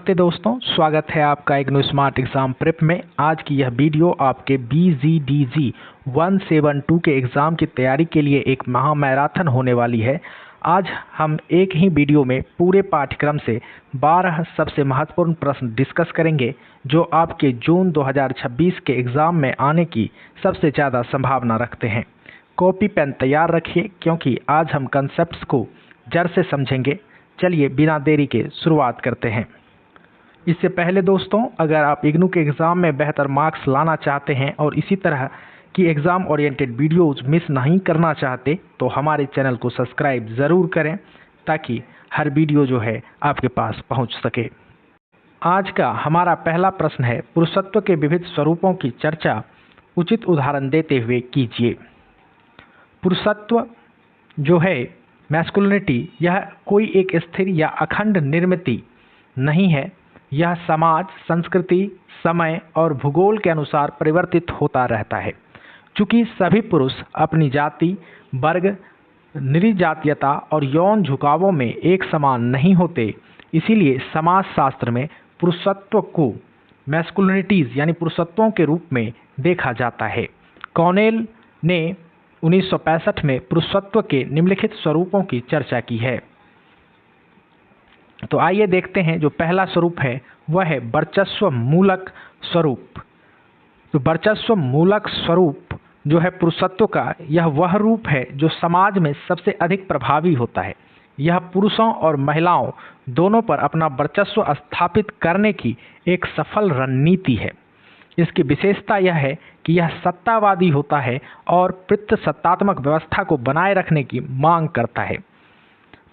नमस्ते दोस्तों, स्वागत है आपका इग्नू स्मार्ट एग्जाम प्रेप में। आज की यह वीडियो आपके BGDG 172 के एग्ज़ाम की तैयारी के लिए एक महा मैराथन होने वाली है। आज हम एक ही वीडियो में पूरे पाठ्यक्रम से 12 सबसे महत्वपूर्ण प्रश्न डिस्कस करेंगे जो आपके जून 2026 के एग्ज़ाम में आने की सबसे ज़्यादा संभावना रखते हैं। कॉपी पेन तैयार रखिए क्योंकि आज हम कंसेप्ट्स को जड़ से समझेंगे। चलिए बिना देरी के शुरुआत करते हैं। इससे पहले दोस्तों, अगर आप इग्नू के एग्ज़ाम में बेहतर मार्क्स लाना चाहते हैं और इसी तरह की एग्ज़ाम ओरिएंटेड वीडियोज़ मिस नहीं करना चाहते तो हमारे चैनल को सब्सक्राइब ज़रूर करें ताकि हर वीडियो जो है आपके पास पहुंच सके। आज का हमारा पहला प्रश्न है, पुरुषत्व के विविध स्वरूपों की चर्चा उचित उदाहरण देते हुए कीजिए। पुरुषत्व जो है मैस्कुलिनिटी, यह कोई एक स्थिर या अखंड निर्मित नहीं है। यह समाज, संस्कृति, समय और भूगोल के अनुसार परिवर्तित होता रहता है। चूँकि सभी पुरुष अपनी जाति, वर्ग, नृजातीयता और यौन झुकावों में एक समान नहीं होते, इसीलिए समाजशास्त्र में पुरुषत्व को मैस्कुलिनिटीज़ यानी पुरुषत्वों के रूप में देखा जाता है। कॉनेल ने 1965 में पुरुषत्व के निम्नलिखित स्वरूपों की चर्चा की है। तो आइए देखते हैं। जो पहला स्वरूप है वह है वर्चस्व मूलक स्वरूप। तो वर्चस्व मूलक स्वरूप जो है पुरुषत्व का, यह वह रूप है जो समाज में सबसे अधिक प्रभावी होता है। यह पुरुषों और महिलाओं दोनों पर अपना वर्चस्व स्थापित करने की एक सफल रणनीति है। इसकी विशेषता यह है कि यह सत्तावादी होता है और पितृसत्तात्मक व्यवस्था को बनाए रखने की मांग करता है।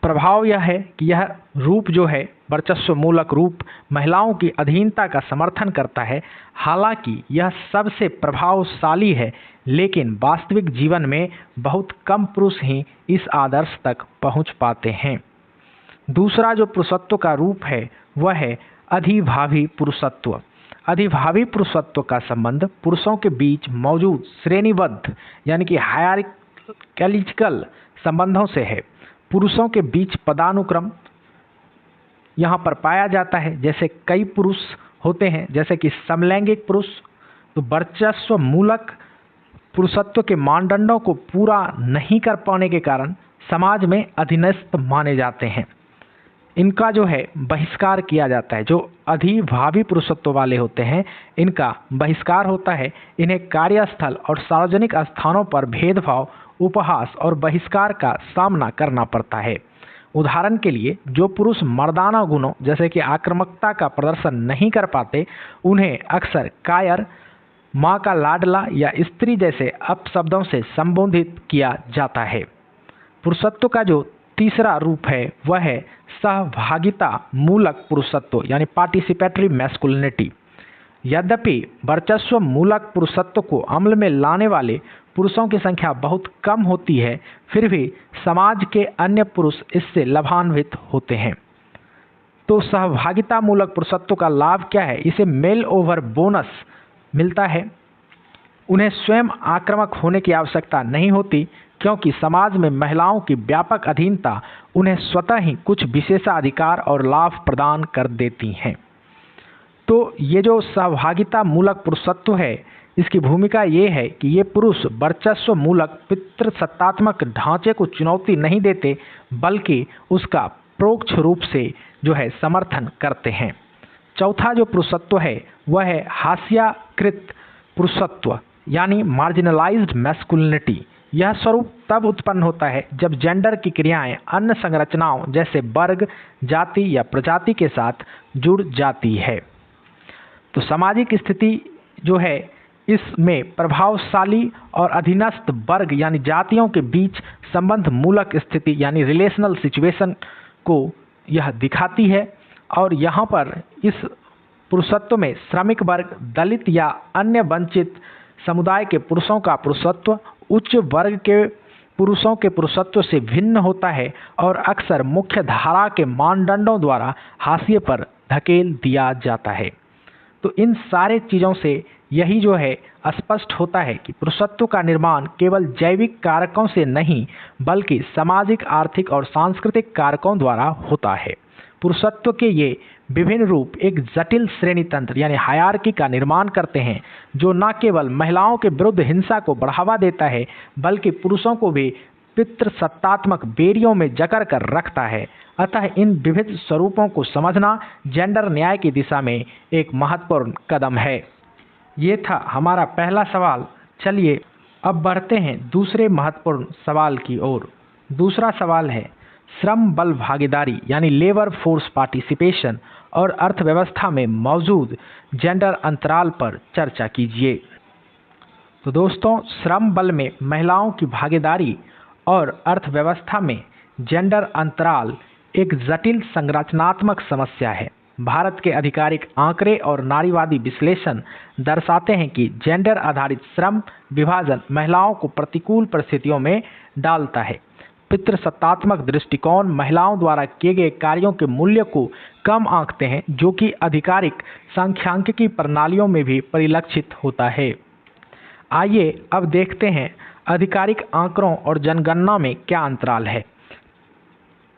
प्रभाव यह है कि यह रूप जो है वर्चस्व मूलक रूप महिलाओं की अधीनता का समर्थन करता है। हालांकि यह सबसे प्रभावशाली है, लेकिन वास्तविक जीवन में बहुत कम पुरुष ही इस आदर्श तक पहुंच पाते हैं। दूसरा जो पुरुषत्व का रूप है वह है अधिभावी पुरुषत्व। अधिभावी पुरुषत्व का संबंध पुरुषों के बीच मौजूद श्रेणीबद्ध यानी कि हायरार्किकल संबंधों से है। पुरुषों के बीच पदानुक्रम यहाँ पर पाया जाता है। जैसे कई पुरुष होते हैं, जैसे कि समलैंगिक पुरुष, तो वर्चस्व मूलक पुरुषत्व के मानदंडों को पूरा नहीं कर पाने के कारण समाज में अधीनस्थ माने जाते हैं। इनका जो है बहिष्कार किया जाता है। जो अधिभावी पुरुषत्व वाले होते हैं इनका बहिष्कार होता है। इन्हें कार्यस्थल और सार्वजनिक स्थानों पर भेदभाव, उपहास और बहिष्कार का सामना करना पड़ता है। उदाहरण के लिए, जो पुरुष मर्दाना गुणों जैसे कि आक्रामकता का प्रदर्शन नहीं कर पाते, उन्हें अक्सर कायर, माँ का लाडला या स्त्री जैसे अपशब्दों से संबोधित किया जाता है। पुरुषत्व का जो तीसरा रूप है वह है सहभागिता मूलक पुरुषत्व यानी पार्टिसिपेटरी मैस्कुलिनिटी। यद्यपि वर्चस्व मूलक पुरुषत्व को अमल में लाने वाले पुरुषों की संख्या बहुत कम होती है, फिर भी समाज के अन्य पुरुष इससे लाभान्वित होते हैं। तो सहभागिता मूलक पुरुषत्व का लाभ क्या है? इसे मेल ओवर बोनस मिलता है। उन्हें स्वयं आक्रामक होने की आवश्यकता नहीं होती, क्योंकि समाज में महिलाओं की व्यापक अधीनता उन्हें स्वतः ही कुछ विशेषाधिकार और लाभ प्रदान कर देती हैं। तो ये जो सहभागिता मूलक पुरुषत्व है, इसकी भूमिका ये है कि ये पुरुष वर्चस्व मूलक पितृसत्तात्मक ढांचे को चुनौती नहीं देते, बल्कि उसका परोक्ष रूप से जो है समर्थन करते हैं। चौथा जो पुरुषत्व है वह है हास्याकृत पुरुषत्व यानी मार्जिनलाइज्ड मैस्कुलिनिटी। यह स्वरूप तब उत्पन्न होता है जब जेंडर की क्रियाएं अन्य संरचनाओं जैसे वर्ग, जाति या प्रजाति के साथ जुड़ जाती है। तो सामाजिक स्थिति जो है इसमें प्रभावशाली और अधीनस्थ वर्ग यानी जातियों के बीच संबंध मूलक स्थिति यानी रिलेशनल सिचुएशन को यह दिखाती है। और यहाँ पर इस पुरुषत्व में श्रमिक वर्ग, दलित या अन्य वंचित समुदाय के पुरुषों का पुरुषत्व उच्च वर्ग के पुरुषों के पुरुषत्व से भिन्न होता है और अक्सर मुख्य धारा के मानदंडों द्वारा हाशिए पर धकेल दिया जाता है। तो इन सारे चीज़ों से यही जो है स्पष्ट होता है कि पुरुषत्व का निर्माण केवल जैविक कारकों से नहीं बल्कि सामाजिक, आर्थिक और सांस्कृतिक कारकों द्वारा होता है। पुरुषत्व के ये विभिन्न रूप एक जटिल श्रेणी तंत्र यानी हायरार्की का निर्माण करते हैं, जो न केवल महिलाओं के विरुद्ध हिंसा को बढ़ावा देता है बल्कि पुरुषों को भी पितृसत्तात्मक बेड़ियों में जकड़ कर रखता है। अतः इन विविध स्वरूपों को समझना जेंडर न्याय की दिशा में एक महत्वपूर्ण कदम है। ये था हमारा पहला सवाल। चलिए अब बढ़ते हैं दूसरे महत्वपूर्ण सवाल की ओर। दूसरा सवाल है श्रम बल भागीदारी यानी लेबर फोर्स पार्टिसिपेशन और अर्थव्यवस्था में मौजूद जेंडर अंतराल पर चर्चा कीजिए। तो दोस्तों, श्रम बल में महिलाओं की भागीदारी और अर्थव्यवस्था में जेंडर अंतराल एक जटिल संरचनात्मक समस्या है। भारत के आधिकारिक आंकड़े और नारीवादी विश्लेषण दर्शाते हैं कि जेंडर आधारित श्रम विभाजन महिलाओं को प्रतिकूल परिस्थितियों में डालता है। पितृसत्तात्मक दृष्टिकोण महिलाओं द्वारा किए गए कार्यों के मूल्य को कम आंकते हैं, जो कि आधिकारिक सांख्यिकी प्रणालियों में भी परिलक्षित होता है। आइए अब देखते हैं आधिकारिक आंकड़ों और जनगणना में क्या अंतराल है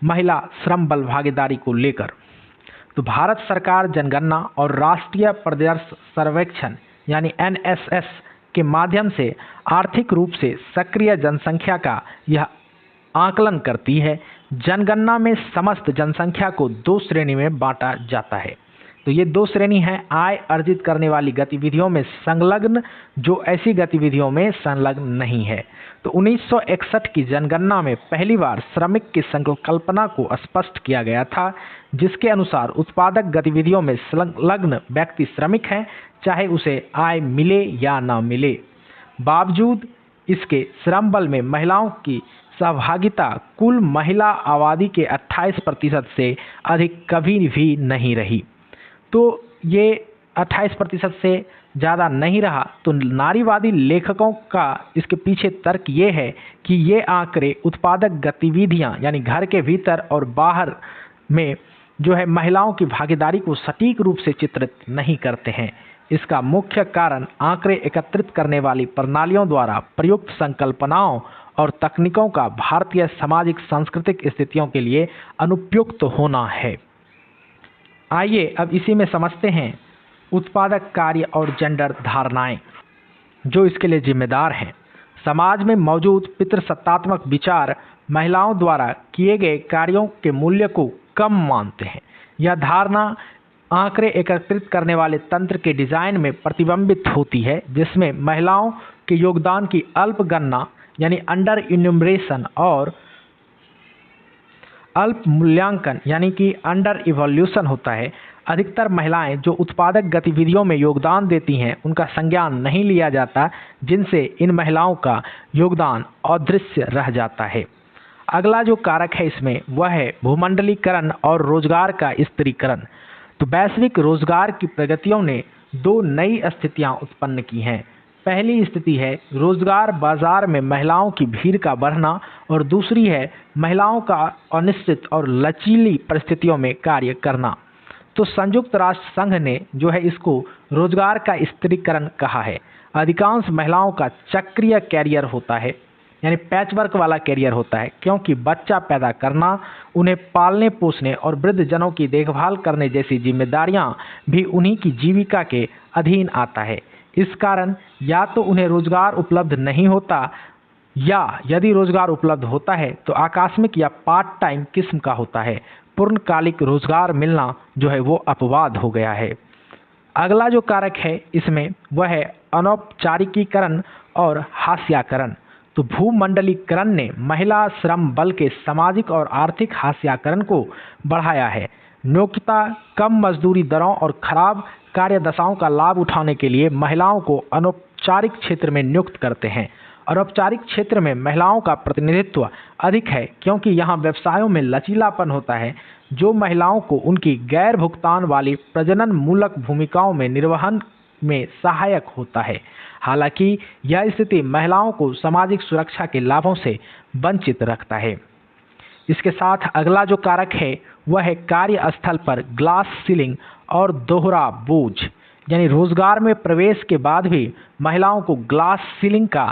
महिला श्रम बल भागीदारी को लेकर। तो भारत सरकार जनगणना और राष्ट्रीय परिदृश्य सर्वेक्षण यानी NSS के माध्यम से आर्थिक रूप से सक्रिय जनसंख्या का यह आकलन करती है। जनगणना में समस्त जनसंख्या को दो श्रेणी में बांटा जाता है। तो ये दो श्रेणी हैं, आय अर्जित करने वाली गतिविधियों में संलग्न, जो ऐसी गतिविधियों में संलग्न नहीं है। तो 1961 की जनगणना में पहली बार श्रमिक की संकल्पना को स्पष्ट किया गया था, जिसके अनुसार उत्पादक गतिविधियों में संलग्न व्यक्ति श्रमिक हैं, चाहे उसे आय मिले या ना मिले। बावजूद इसके श्रम बल में महिलाओं की सहभागिता कुल महिला आबादी के 28% से अधिक कभी भी नहीं रही। तो ये 28% से ज़्यादा नहीं रहा। तो नारीवादी लेखकों का इसके पीछे तर्क ये है कि ये आंकड़े उत्पादक गतिविधियां यानी घर के भीतर और बाहर में जो है महिलाओं की भागीदारी को सटीक रूप से चित्रित नहीं करते हैं। इसका मुख्य कारण आंकड़े एकत्रित करने वाली प्रणालियों द्वारा प्रयुक्त संकल्पनाओं और तकनीकों का भारतीय सामाजिक सांस्कृतिक स्थितियों के लिए अनुपयुक्त होना है। आइए अब इसी में समझते हैं उत्पादक कार्य और जेंडर धारणाएं जो इसके लिए जिम्मेदार हैं। समाज में मौजूद पितृसत्तात्मक विचार महिलाओं द्वारा किए गए कार्यों के मूल्य को कम मानते हैं। यह धारणा आंकड़े एकत्रित करने वाले तंत्र के डिजाइन में प्रतिबिंबित होती है, जिसमें महिलाओं के योगदान की अल्प गणना यानी अंडर इन्यूमरेशन और अल्प मूल्यांकन यानी कि अंडर इवोल्यूशन होता है। अधिकतर महिलाएं जो उत्पादक गतिविधियों में योगदान देती हैं, उनका संज्ञान नहीं लिया जाता, जिनसे इन महिलाओं का योगदान अदृश्य रह जाता है। अगला जो कारक है इसमें वह है भूमंडलीकरण और रोजगार का स्त्रीकरण। तो वैश्विक रोजगार की प्रगतियों ने दो नई स्थितियां उत्पन्न की हैं। पहली स्थिति है रोजगार बाजार में महिलाओं की भीड़ का बढ़ना और दूसरी है महिलाओं का अनिश्चित और लचीली परिस्थितियों में कार्य करना। तो संयुक्त राष्ट्र संघ ने जो है इसको रोजगार का स्त्रीकरण कहा है। अधिकांश महिलाओं का चक्रीय कैरियर होता है यानी पैचवर्क वाला कैरियर होता है, क्योंकि बच्चा पैदा करना, उन्हें पालने पोसने और वृद्ध जनों की देखभाल करने जैसी जिम्मेदारियां भी उन्हीं की जीविका के अधीन आता है। इस कारण या तो उन्हें रोजगार उपलब्ध नहीं होता या यदि रोजगार उपलब्ध होता है तो आकस्मिक या पार्ट टाइम किस्म का होता है। पूर्णकालिक रोजगार मिलना जो है वो अपवाद हो गया है। अगला जो कारक है इसमें वह है अनौपचारिकीकरण और हास्याकरण। तो भूमंडलीकरण ने महिला श्रम बल के सामाजिक और आर्थिक हास्याकरण को बढ़ाया है। नियोक्ता कम मजदूरी दरों और खराब कार्य दशाओं का लाभ उठाने के लिए महिलाओं को अनौपचारिक क्षेत्र में नियुक्त करते हैं। अनौपचारिक क्षेत्र में महिलाओं का प्रतिनिधित्व अधिक है, क्योंकि यहाँ व्यवसायों में लचीलापन होता है जो महिलाओं को उनकी गैर भुगतान वाली प्रजनन मूलक भूमिकाओं में निर्वहन में सहायक होता है। हालांकि यह स्थिति महिलाओं को सामाजिक सुरक्षा के लाभों से वंचित रखता है। इसके साथ अगला जो कारक है वह है कार्यस्थल पर ग्लास सीलिंग और दोहरा बोझ, यानी रोजगार में प्रवेश के बाद भी महिलाओं को ग्लास सीलिंग का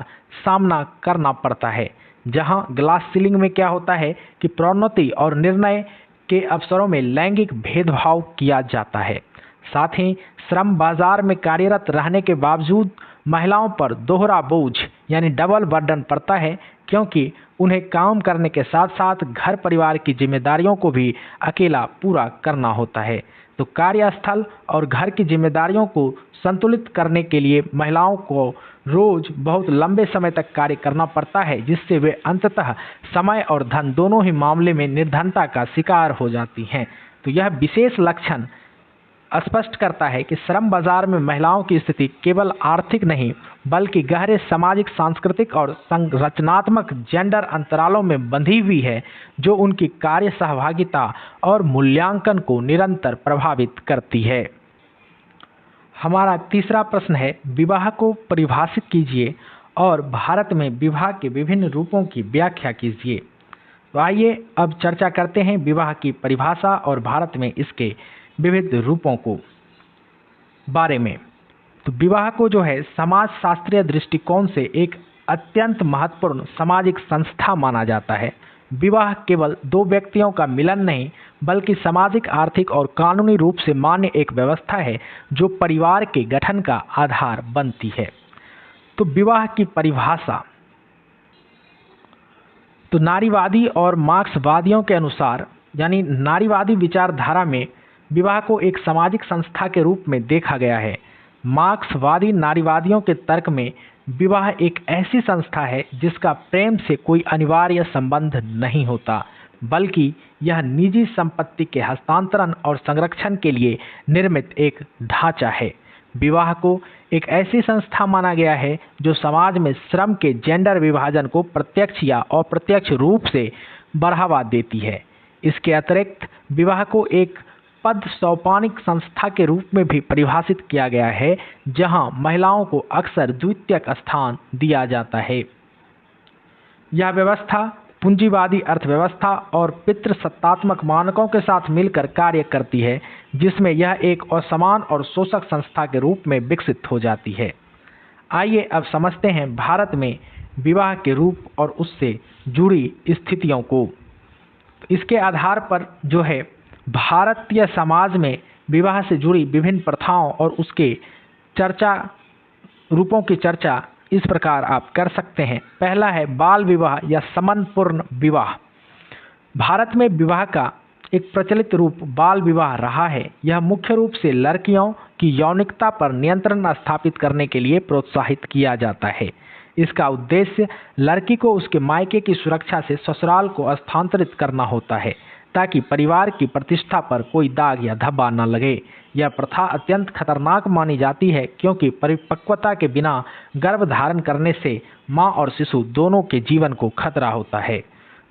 सामना करना पड़ता है। जहां ग्लास सीलिंग में क्या होता है कि प्रोन्नति और निर्णय के अवसरों में लैंगिक भेदभाव किया जाता है। साथ ही श्रम बाजार में कार्यरत रहने के बावजूद महिलाओं पर दोहरा बोझ यानी डबल बर्डन पड़ता है, क्योंकि उन्हें काम करने के साथ साथ घर परिवार की जिम्मेदारियों को भी अकेला पूरा करना होता है। तो कार्यस्थल और घर की जिम्मेदारियों को संतुलित करने के लिए महिलाओं को रोज बहुत लंबे समय तक कार्य करना पड़ता है, जिससे वे अंततः समय और धन दोनों ही मामले में निर्धनता का शिकार हो जाती हैं। तो यह विशेष लक्षण स्पष्ट करता है कि श्रम बाजार में महिलाओं की स्थिति केवल आर्थिक नहीं बल्कि गहरे सामाजिक, सांस्कृतिक और संरचनात्मक जेंडर अंतरालों में बंधी हुई है, जो उनकी कार्य सहभागिता और मूल्यांकन को निरंतर प्रभावित करती है। हमारा तीसरा प्रश्न है, विवाह को परिभाषित कीजिए और भारत में विवाह के विभिन्न रूपों की व्याख्या कीजिए। तो आइए अब चर्चा करते हैं विवाह की परिभाषा और भारत में इसके विविध रूपों को बारे में। तो विवाह को जो है समाज शास्त्रीय दृष्टिकोण से एक अत्यंत महत्वपूर्ण सामाजिक संस्था माना जाता है। विवाह केवल दो व्यक्तियों का मिलन नहीं बल्कि सामाजिक, आर्थिक और कानूनी रूप से मान्य एक व्यवस्था है जो परिवार के गठन का आधार बनती है। तो विवाह की परिभाषा, तो नारीवादी और मार्क्सवादियों के अनुसार यानी नारीवादी विचारधारा में विवाह को एक सामाजिक संस्था के रूप में देखा गया है। मार्क्सवादी नारीवादियों के तर्क में विवाह एक ऐसी संस्था है जिसका प्रेम से कोई अनिवार्य संबंध नहीं होता, बल्कि यह निजी संपत्ति के हस्तांतरण और संरक्षण के लिए निर्मित एक ढांचा है। विवाह को एक ऐसी संस्था माना गया है जो समाज में श्रम के जेंडर विभाजन को प्रत्यक्ष या अप्रत्यक्ष रूप से बढ़ावा देती है। इसके अतिरिक्त विवाह को एक पद सौपानिक संस्था के रूप में भी परिभाषित किया गया है, जहां महिलाओं को अक्सर द्वितीयक स्थान दिया जाता है। यह व्यवस्था पूंजीवादी अर्थव्यवस्था और पितृसत्तात्मक मानकों के साथ मिलकर कार्य करती है, जिसमें यह एक असमान और शोषक संस्था के रूप में विकसित हो जाती है। आइए अब समझते हैं भारत में विवाह के रूप और उससे जुड़ी स्थितियों को। इसके आधार पर जो है भारतीय समाज में विवाह से जुड़ी विभिन्न प्रथाओं और उसके रूपों की चर्चा इस प्रकार आप कर सकते हैं। पहला है बाल विवाह या समनपूर्ण विवाह। भारत में विवाह का एक प्रचलित रूप बाल विवाह रहा है। यह मुख्य रूप से लड़कियों की यौनिकता पर नियंत्रण स्थापित करने के लिए प्रोत्साहित किया जाता है। इसका उद्देश्य लड़की को उसके मायके की सुरक्षा से ससुराल को स्थानांतरित करना होता है, ताकि परिवार की प्रतिष्ठा पर कोई दाग या धब्बा न लगे। यह प्रथा अत्यंत खतरनाक मानी जाती है, क्योंकि परिपक्वता के बिना गर्भ धारण करने से माँ और शिशु दोनों के जीवन को खतरा होता है।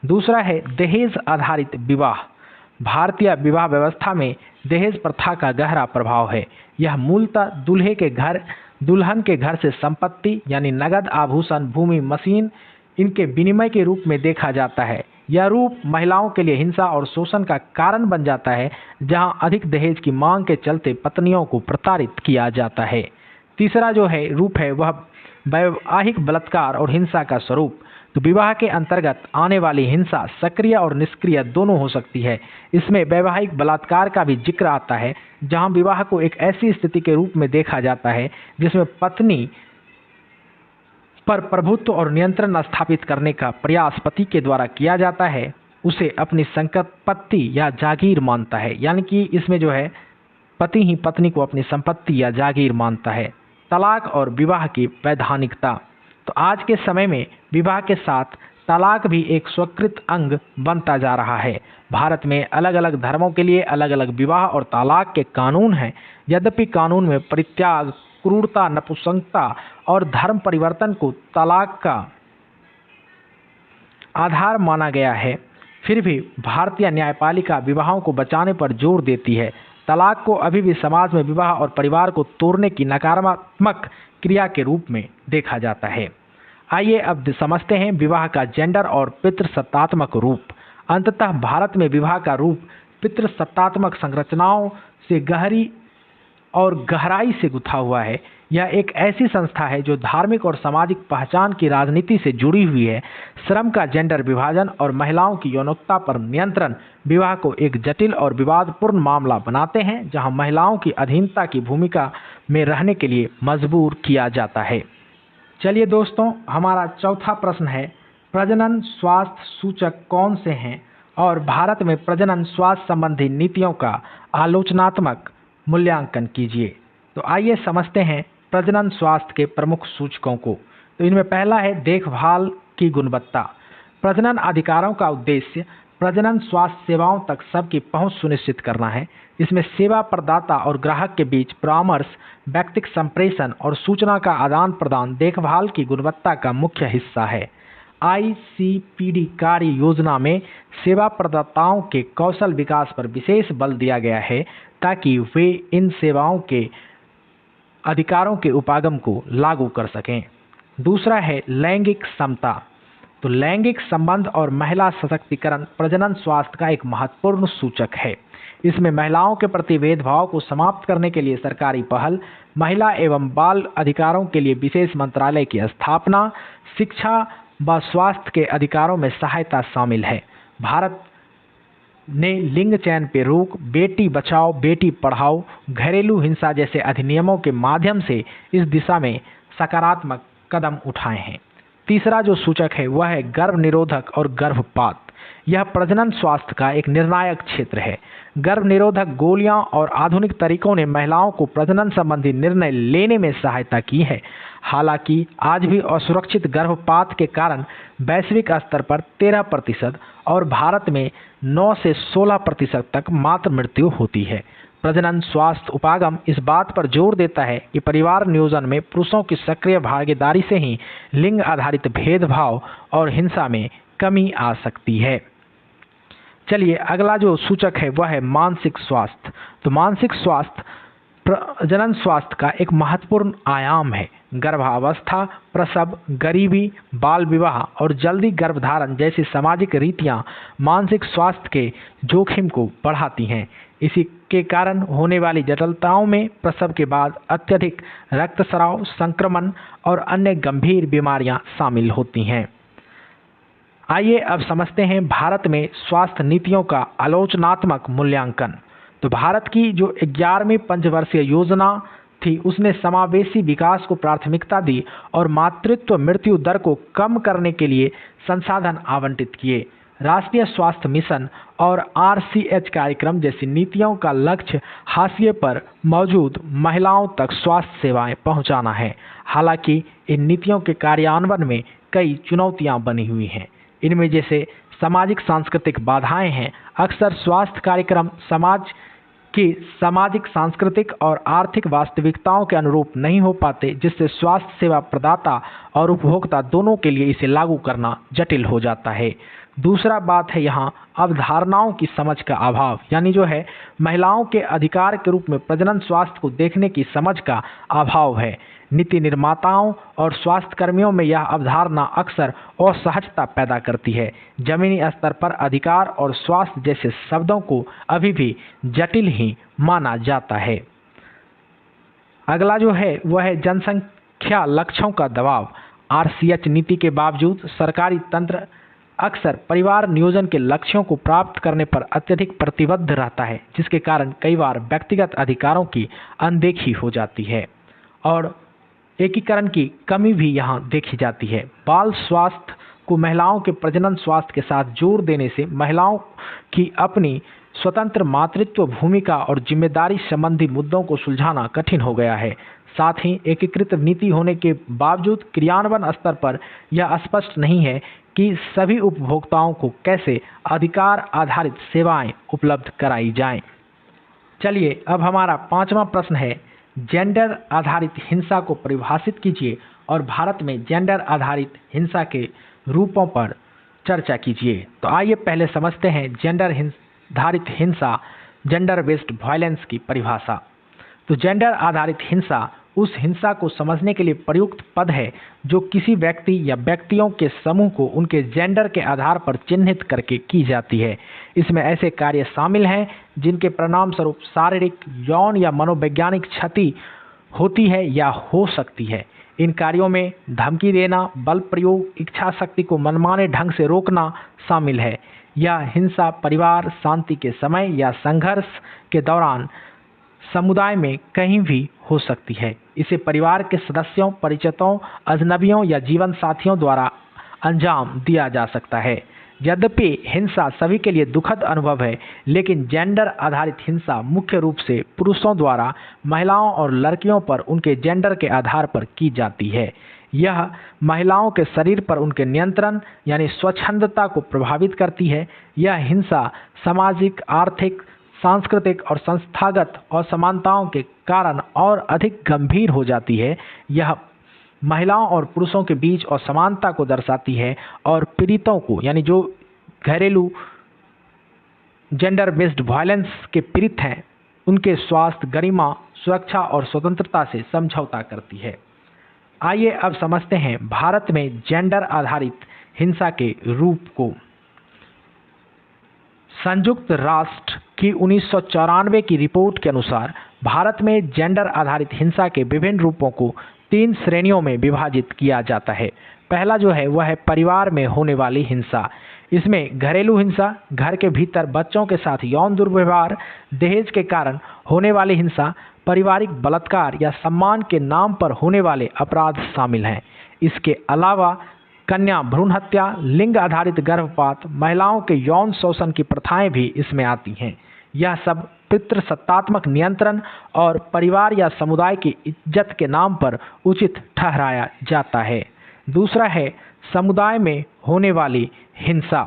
दूसरा है दहेज आधारित विवाह। भारतीय विवाह व्यवस्था में दहेज प्रथा का गहरा प्रभाव है। यह मूलतः दुल्हन के घर से संपत्ति यानी नगद, आभूषण, भूमि, मशीन इनके विनिमय के रूप में देखा जाता है। यह रूप महिलाओं के लिए हिंसा और शोषण का कारण बन जाता है, जहां अधिक दहेज की मांग के चलते पत्नियों को प्रताड़ित किया जाता है। तीसरा जो है रूप है वह वैवाहिक बलात्कार और हिंसा का स्वरूप। तो विवाह के अंतर्गत आने वाली हिंसा सक्रिय और निष्क्रिय दोनों हो सकती है। इसमें वैवाहिक बलात्कार का भी जिक्र आता है, जहां विवाह को एक ऐसी स्थिति के रूप में देखा जाता है जिसमें पत्नी पर प्रभुत्व और नियंत्रण स्थापित करने का प्रयास पति के द्वारा किया जाता है। उसे अपनी संपत्ति या जागीर मानता है, यानी कि इसमें जो है पति ही पत्नी को अपनी संपत्ति या जागीर मानता है। तलाक और विवाह की वैधानिकता। तो आज के समय में विवाह के साथ तलाक भी एक स्वीकृत अंग बनता जा रहा है। भारत में अलग अलग धर्मों के लिए अलग अलग विवाह और तलाक के कानून हैं। यद्यपि कानून में परित्याग, क्रूरता, नपुंसकता और धर्म परिवर्तन को तलाक का आधार माना गया है, फिर भी भारतीय न्यायपालिका विवाहों को बचाने पर जोर देती है। तलाक को अभी भी समाज में विवाह और परिवार को तोड़ने की नकारात्मक क्रिया के रूप में देखा जाता है। आइए अब समझते हैं विवाह का जेंडर और पितृसत्तात्मक रूप। अंततः भारत में विवाह का रूप पितृसत्तात्मक संरचनाओं से गहरी और गहराई से गुथा हुआ है। यह एक ऐसी संस्था है जो धार्मिक और सामाजिक पहचान की राजनीति से जुड़ी हुई है। श्रम का जेंडर विभाजन और महिलाओं की यौनता पर नियंत्रण विवाह को एक जटिल और विवादपूर्ण मामला बनाते हैं, जहां महिलाओं की अधीनता की भूमिका में रहने के लिए मजबूर किया जाता है। चलिए दोस्तों, हमारा चौथा प्रश्न है, प्रजनन स्वास्थ्य सूचक कौन से हैं और भारत में प्रजनन स्वास्थ्य संबंधी नीतियों का आलोचनात्मक मूल्यांकन कीजिए। तो आइए समझते हैं प्रजनन स्वास्थ्य के प्रमुख सूचकों को। तो इनमें पहला है देखभाल की गुणवत्ता। प्रजनन अधिकारों का उद्देश्य प्रजनन स्वास्थ्य सेवाओं तक सबकी पहुंच सुनिश्चित करना है। इसमें सेवा प्रदाता और ग्राहक के बीच परामर्श, व्यक्तिगत संप्रेषण और सूचना का आदान प्रदान देखभाल की गुणवत्ता का मुख्य हिस्सा है। ICPD कार्य योजना में सेवा प्रदाताओं के कौशल विकास पर विशेष बल दिया गया है ताकि वे इन सेवाओं के अधिकारों के उपागम को लागू कर सकें। दूसरा है लैंगिक समता। तो लैंगिक संबंध और महिला सशक्तिकरण प्रजनन स्वास्थ्य का एक महत्वपूर्ण सूचक है। इसमें महिलाओं के प्रति भेदभाव को समाप्त करने के लिए सरकारी पहल, महिला एवं बाल अधिकारों के लिए विशेष मंत्रालय की स्थापना, शिक्षा व स्वास्थ्य के अधिकारों में सहायता शामिल है। भारत ने लिंग चयन पे रोक, बेटी बचाओ बेटी पढ़ाओ, घरेलू हिंसा जैसे अधिनियमों के माध्यम से इस दिशा में सकारात्मक कदम उठाए हैं। तीसरा जो सूचक है वह है गर्भ निरोधक और गर्भपात। यह प्रजनन स्वास्थ्य का एक निर्णायक क्षेत्र है। गर्भ निरोधक गोलियां और आधुनिक तरीकों ने महिलाओं को प्रजनन संबंधी निर्णय लेने में सहायता की है। हालांकि आज भी असुरक्षित गर्भपात के कारण वैश्विक स्तर पर 13% और भारत में 9 से 16% तक मातृ मृत्यु होती है। प्रजनन स्वास्थ्य उपागम इस बात पर जोर देता है कि परिवार नियोजन में पुरुषों की सक्रिय भागीदारी से ही लिंग आधारित भेदभाव और हिंसा में कमी आ सकती है। चलिए अगला जो सूचक है वह है मानसिक स्वास्थ्य। तो मानसिक स्वास्थ्य प्रजनन स्वास्थ्य का एक महत्वपूर्ण आयाम है। गर्भावस्था, प्रसव, गरीबी, बाल विवाह और जल्दी गर्भधारण जैसी सामाजिक रीतियां मानसिक स्वास्थ्य के जोखिम को बढ़ाती हैं। इसी के कारण होने वाली जटिलताओं में प्रसव के बाद अत्यधिक रक्तस्राव, संक्रमण और अन्य गंभीर बीमारियां शामिल होती हैं। आइए अब समझते हैं भारत में स्वास्थ्य नीतियों का आलोचनात्मक मूल्यांकन। तो भारत की जो 11वीं पंचवर्षीय योजना थी उसने समावेशी विकास को प्राथमिकता दी और मातृत्व मृत्यु दर को कम करने के लिए संसाधन आवंटित किए। राष्ट्रीय स्वास्थ्य मिशन और RCH कार्यक्रम जैसी नीतियों का लक्ष्य हाशिए पर मौजूद महिलाओं तक स्वास्थ्य सेवाएं पहुंचाना है। हालांकि इन नीतियों के कार्यान्वयन में कई चुनौतियां बनी हुई हैं। इनमें जैसे सामाजिक सांस्कृतिक बाधाएं हैं। अक्सर स्वास्थ्य कार्यक्रम समाज की सामाजिक, सांस्कृतिक और आर्थिक वास्तविकताओं के अनुरूप नहीं हो पाते, जिससे स्वास्थ्य सेवा प्रदाता और उपभोक्ता दोनों के लिए इसे लागू करना जटिल हो जाता है। दूसरा बात है यहाँ अवधारणाओं की समझ का अभाव, यानी जो है महिलाओं के अधिकार के रूप में प्रजनन स्वास्थ्य को देखने की समझ का अभाव है। नीति निर्माताओं और स्वास्थ्य कर्मियों में यह अवधारणा अक्सर असहजता पैदा करती है। जमीनी स्तर पर अधिकार और स्वास्थ्य जैसे शब्दों को अभी भी जटिल ही माना जाता है। अगला जो है वह है जनसंख्या लक्ष्यों का दबाव। RCH नीति के बावजूद सरकारी तंत्र अक्सर परिवार नियोजन के लक्ष्यों को प्राप्त करने पर अत्यधिक प्रतिबद्ध रहता है, जिसके कारण कई बार व्यक्तिगत अधिकारों की अनदेखी हो जाती है और एकीकरण की कमी भी यहाँ देखी जाती है। बाल स्वास्थ्य को महिलाओं के प्रजनन स्वास्थ्य के साथ जोड़ देने से महिलाओं की अपनी स्वतंत्र मातृत्व भूमिका और जिम्मेदारी संबंधी मुद्दों को सुलझाना कठिन हो गया है। साथ ही एकीकृत नीति होने के बावजूद क्रियान्वयन स्तर पर यह स्पष्ट नहीं है कि सभी उपभोक्ताओं को कैसे अधिकार आधारित सेवाएं उपलब्ध कराई जाएं। चलिए अब हमारा 5वां प्रश्न है, जेंडर आधारित हिंसा को परिभाषित कीजिए और भारत में जेंडर आधारित हिंसा के रूपों पर चर्चा कीजिए। तो आइए पहले समझते हैं जेंडर आधारित हिंसा, जेंडर बेस्ड वायलेंस की परिभाषा। तो जेंडर आधारित हिंसा उस हिंसा को समझने के लिए प्रयुक्त पद है जो किसी व्यक्ति या व्यक्तियों के समूह को उनके जेंडर के आधार पर चिन्हित करके की जाती है। इसमें ऐसे कार्य शामिल हैं जिनके परिणामस्वरूप शारीरिक, यौन या मनोवैज्ञानिक क्षति होती है या हो सकती है। इन कार्यों में धमकी देना, बल प्रयोग, इच्छा शक्ति को मनमाने ढंग से रोकना शामिल है। यह हिंसा परिवार शांति के समय या संघर्ष के दौरान समुदाय में कहीं भी हो सकती है। इसे परिवार के सदस्यों, परिचितों, अजनबियों या जीवन साथियों द्वारा अंजाम दिया जा सकता है। यद्यपि हिंसा सभी के लिए दुखद अनुभव है, लेकिन जेंडर आधारित हिंसा मुख्य रूप से पुरुषों द्वारा महिलाओं और लड़कियों पर उनके जेंडर के आधार पर की जाती है। यह महिलाओं के शरीर पर उनके नियंत्रण यानी स्वच्छंदता को प्रभावित करती है। यह हिंसा सामाजिक, आर्थिक, सांस्कृतिक और संस्थागत असमानताओं के कारण और अधिक गंभीर हो जाती है। यह महिलाओं और पुरुषों के बीच असमानता को दर्शाती है और पीड़ितों को यानी जो घरेलू जेंडर बेस्ड वायलेंस के पीड़ित हैं उनके स्वास्थ्य, गरिमा, सुरक्षा और स्वतंत्रता से समझौता करती है। आइए अब समझते हैं भारत में जेंडर आधारित हिंसा के रूप को। संयुक्त राष्ट्र की 1994 की रिपोर्ट के अनुसार भारत में जेंडर आधारित हिंसा के विभिन्न रूपों को 3 श्रेणियों में विभाजित किया जाता है। पहला जो है वह है परिवार में होने वाली हिंसा। इसमें घरेलू हिंसा, घर के भीतर बच्चों के साथ यौन दुर्व्यवहार, दहेज के कारण होने वाली हिंसा, पारिवारिक बलात्कार या सम्मान के नाम पर होने वाले अपराध शामिल हैं। इसके अलावा कन्या भ्रूण हत्या, लिंग आधारित गर्भपात, महिलाओं के यौन शोषण की प्रथाएं भी इसमें आती हैं। यह सब पितृसत्तात्मक नियंत्रण और परिवार या समुदाय की इज्जत के नाम पर उचित ठहराया जाता है। दूसरा है समुदाय में होने वाली हिंसा।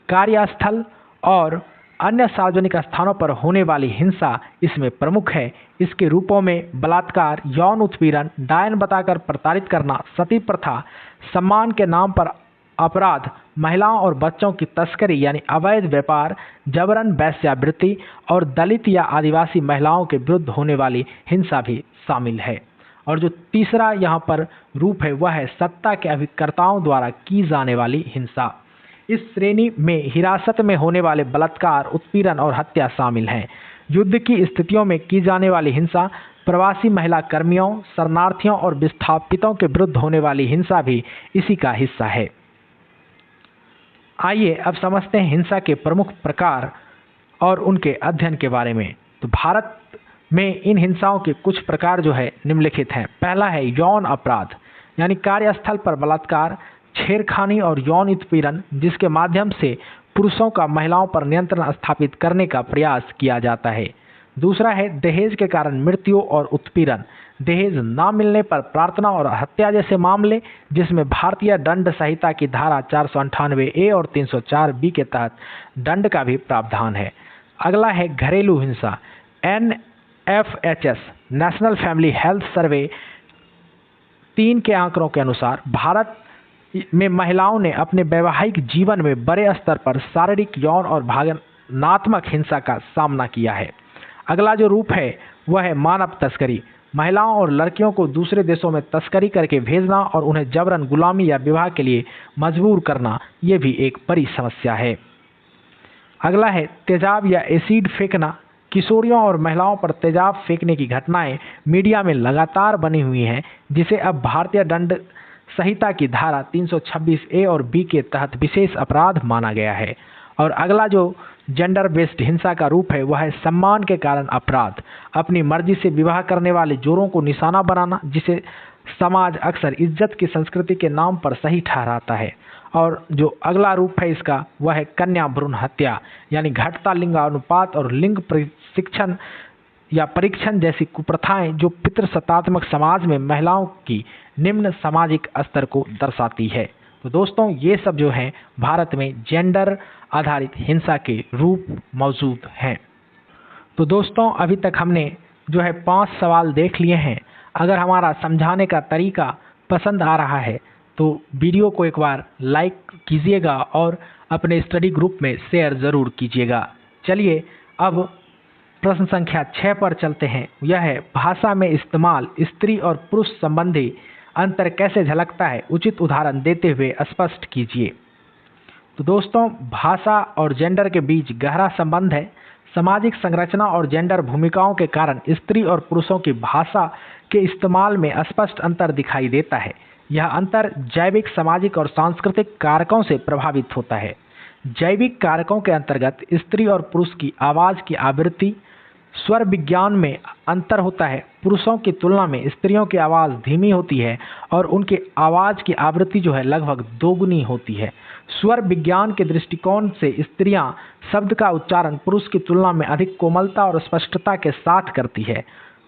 कार्यस्थल और अन्य सार्वजनिक स्थानों पर होने वाली हिंसा इसमें प्रमुख है। इसके रूपों में बलात्कार, यौन उत्पीड़न, डायन बताकर प्रताड़ित करना, सती प्रथा, सम्मान के नाम पर अपराध, महिलाओं और बच्चों की तस्करी यानी अवैध व्यापार, जबरन वेश्यावृत्ति और दलित या आदिवासी महिलाओं के विरुद्ध होने वाली हिंसा भी शामिल है। और जो तीसरा यहाँ पर रूप है वह है सत्ता के अभिकर्ताओं द्वारा की जाने वाली हिंसा। इस श्रेणी में हिरासत में होने वाले बलात्कार, उत्पीड़न और हत्या शामिल हैं। युद्ध की स्थितियों में की जाने वाली हिंसा, प्रवासी महिला कर्मियों, शरणार्थियों और विस्थापितों के विरुद्ध होने वाली हिंसा भी इसी का हिस्सा है। आइए अब समझते हैं हिंसा के प्रमुख प्रकार और उनके अध्ययन के बारे में। तो भारत में इन हिंसाओं के कुछ प्रकार जो है निम्नलिखित हैं। पहला है यौन अपराध यानी कार्यस्थल पर बलात्कार, छेड़खानी और यौन उत्पीड़न जिसके माध्यम से पुरुषों का महिलाओं पर नियंत्रण स्थापित करने का प्रयास किया जाता है। दूसरा है दहेज के कारण मृत्यु और उत्पीड़न, दहेज न मिलने पर प्रार्थना और हत्या जैसे मामले जिसमें भारतीय दंड संहिता की धारा 498A और 304B के तहत दंड का भी प्रावधान है। अगला है घरेलू हिंसा। NFHS national family health survey 3 के आंकड़ों के अनुसार भारत में महिलाओं ने अपने वैवाहिक जीवन में बड़े स्तर पर शारीरिक, यौन और भावनात्मक हिंसा का सामना किया है। अगला जो रूप है वह है मानव तस्करी। महिलाओं और लड़कियों को दूसरे देशों में तस्करी करके भेजना और उन्हें जबरन गुलामी या विवाह के लिए मजबूर करना, ये भी एक बड़ी समस्या है। अगला है तेजाब या एसिड फेंकना। किशोरियों और महिलाओं पर तेजाब फेंकने की घटनाएं मीडिया में लगातार बनी हुई हैं, जिसे अब भारतीय दंड संहिता की धारा 326A और B के तहत विशेष अपराध माना गया है। और अगला जो जेंडर बेस्ड हिंसा का रूप है वह है सम्मान के कारण अपराध। अपनी मर्जी से विवाह करने वाले जोड़ों को निशाना बनाना, जिसे समाज अक्सर इज्जत की संस्कृति के नाम पर सही ठहराता है। और जो अगला रूप है इसका वह है कन्या भ्रूण हत्या यानी घटता लिंगानुपात और लिंग प्रशिक्षण या परीक्षण जैसी कुप्रथाएं जो पितृसत्तात्मक समाज में महिलाओं की निम्न सामाजिक स्तर को दर्शाती है। तो दोस्तों ये सब जो हैं भारत में जेंडर आधारित हिंसा के रूप मौजूद हैं। तो दोस्तों अभी तक हमने जो है 5 सवाल देख लिए हैं। अगर हमारा समझाने का तरीका पसंद आ रहा है तो वीडियो को एक बार लाइक कीजिएगा और अपने स्टडी ग्रुप में शेयर ज़रूर कीजिएगा। चलिए अब प्रश्न संख्या 6 पर चलते हैं। यह है भाषा में इस्तेमाल स्त्री और पुरुष संबंधी अंतर कैसे झलकता है, उचित उदाहरण देते हुए स्पष्ट कीजिए। तो दोस्तों, भाषा और जेंडर के बीच गहरा संबंध है। सामाजिक संरचना और जेंडर भूमिकाओं के कारण स्त्री और पुरुषों की भाषा के इस्तेमाल में स्पष्ट अंतर दिखाई देता है। यह अंतर जैविक, सामाजिक और सांस्कृतिक कारकों से प्रभावित होता है। जैविक कारकों के अंतर्गत स्त्री और पुरुष की आवाज़ की आवृत्ति, स्वर विज्ञान में अंतर होता है। पुरुषों की तुलना में स्त्रियों की आवाज़ धीमी होती है और उनकी आवाज़ की आवृत्ति जो है लगभग दोगुनी होती है। स्वर विज्ञान के दृष्टिकोण से स्त्रियां शब्द का उच्चारण पुरुष की तुलना में अधिक कोमलता और स्पष्टता के साथ करती है।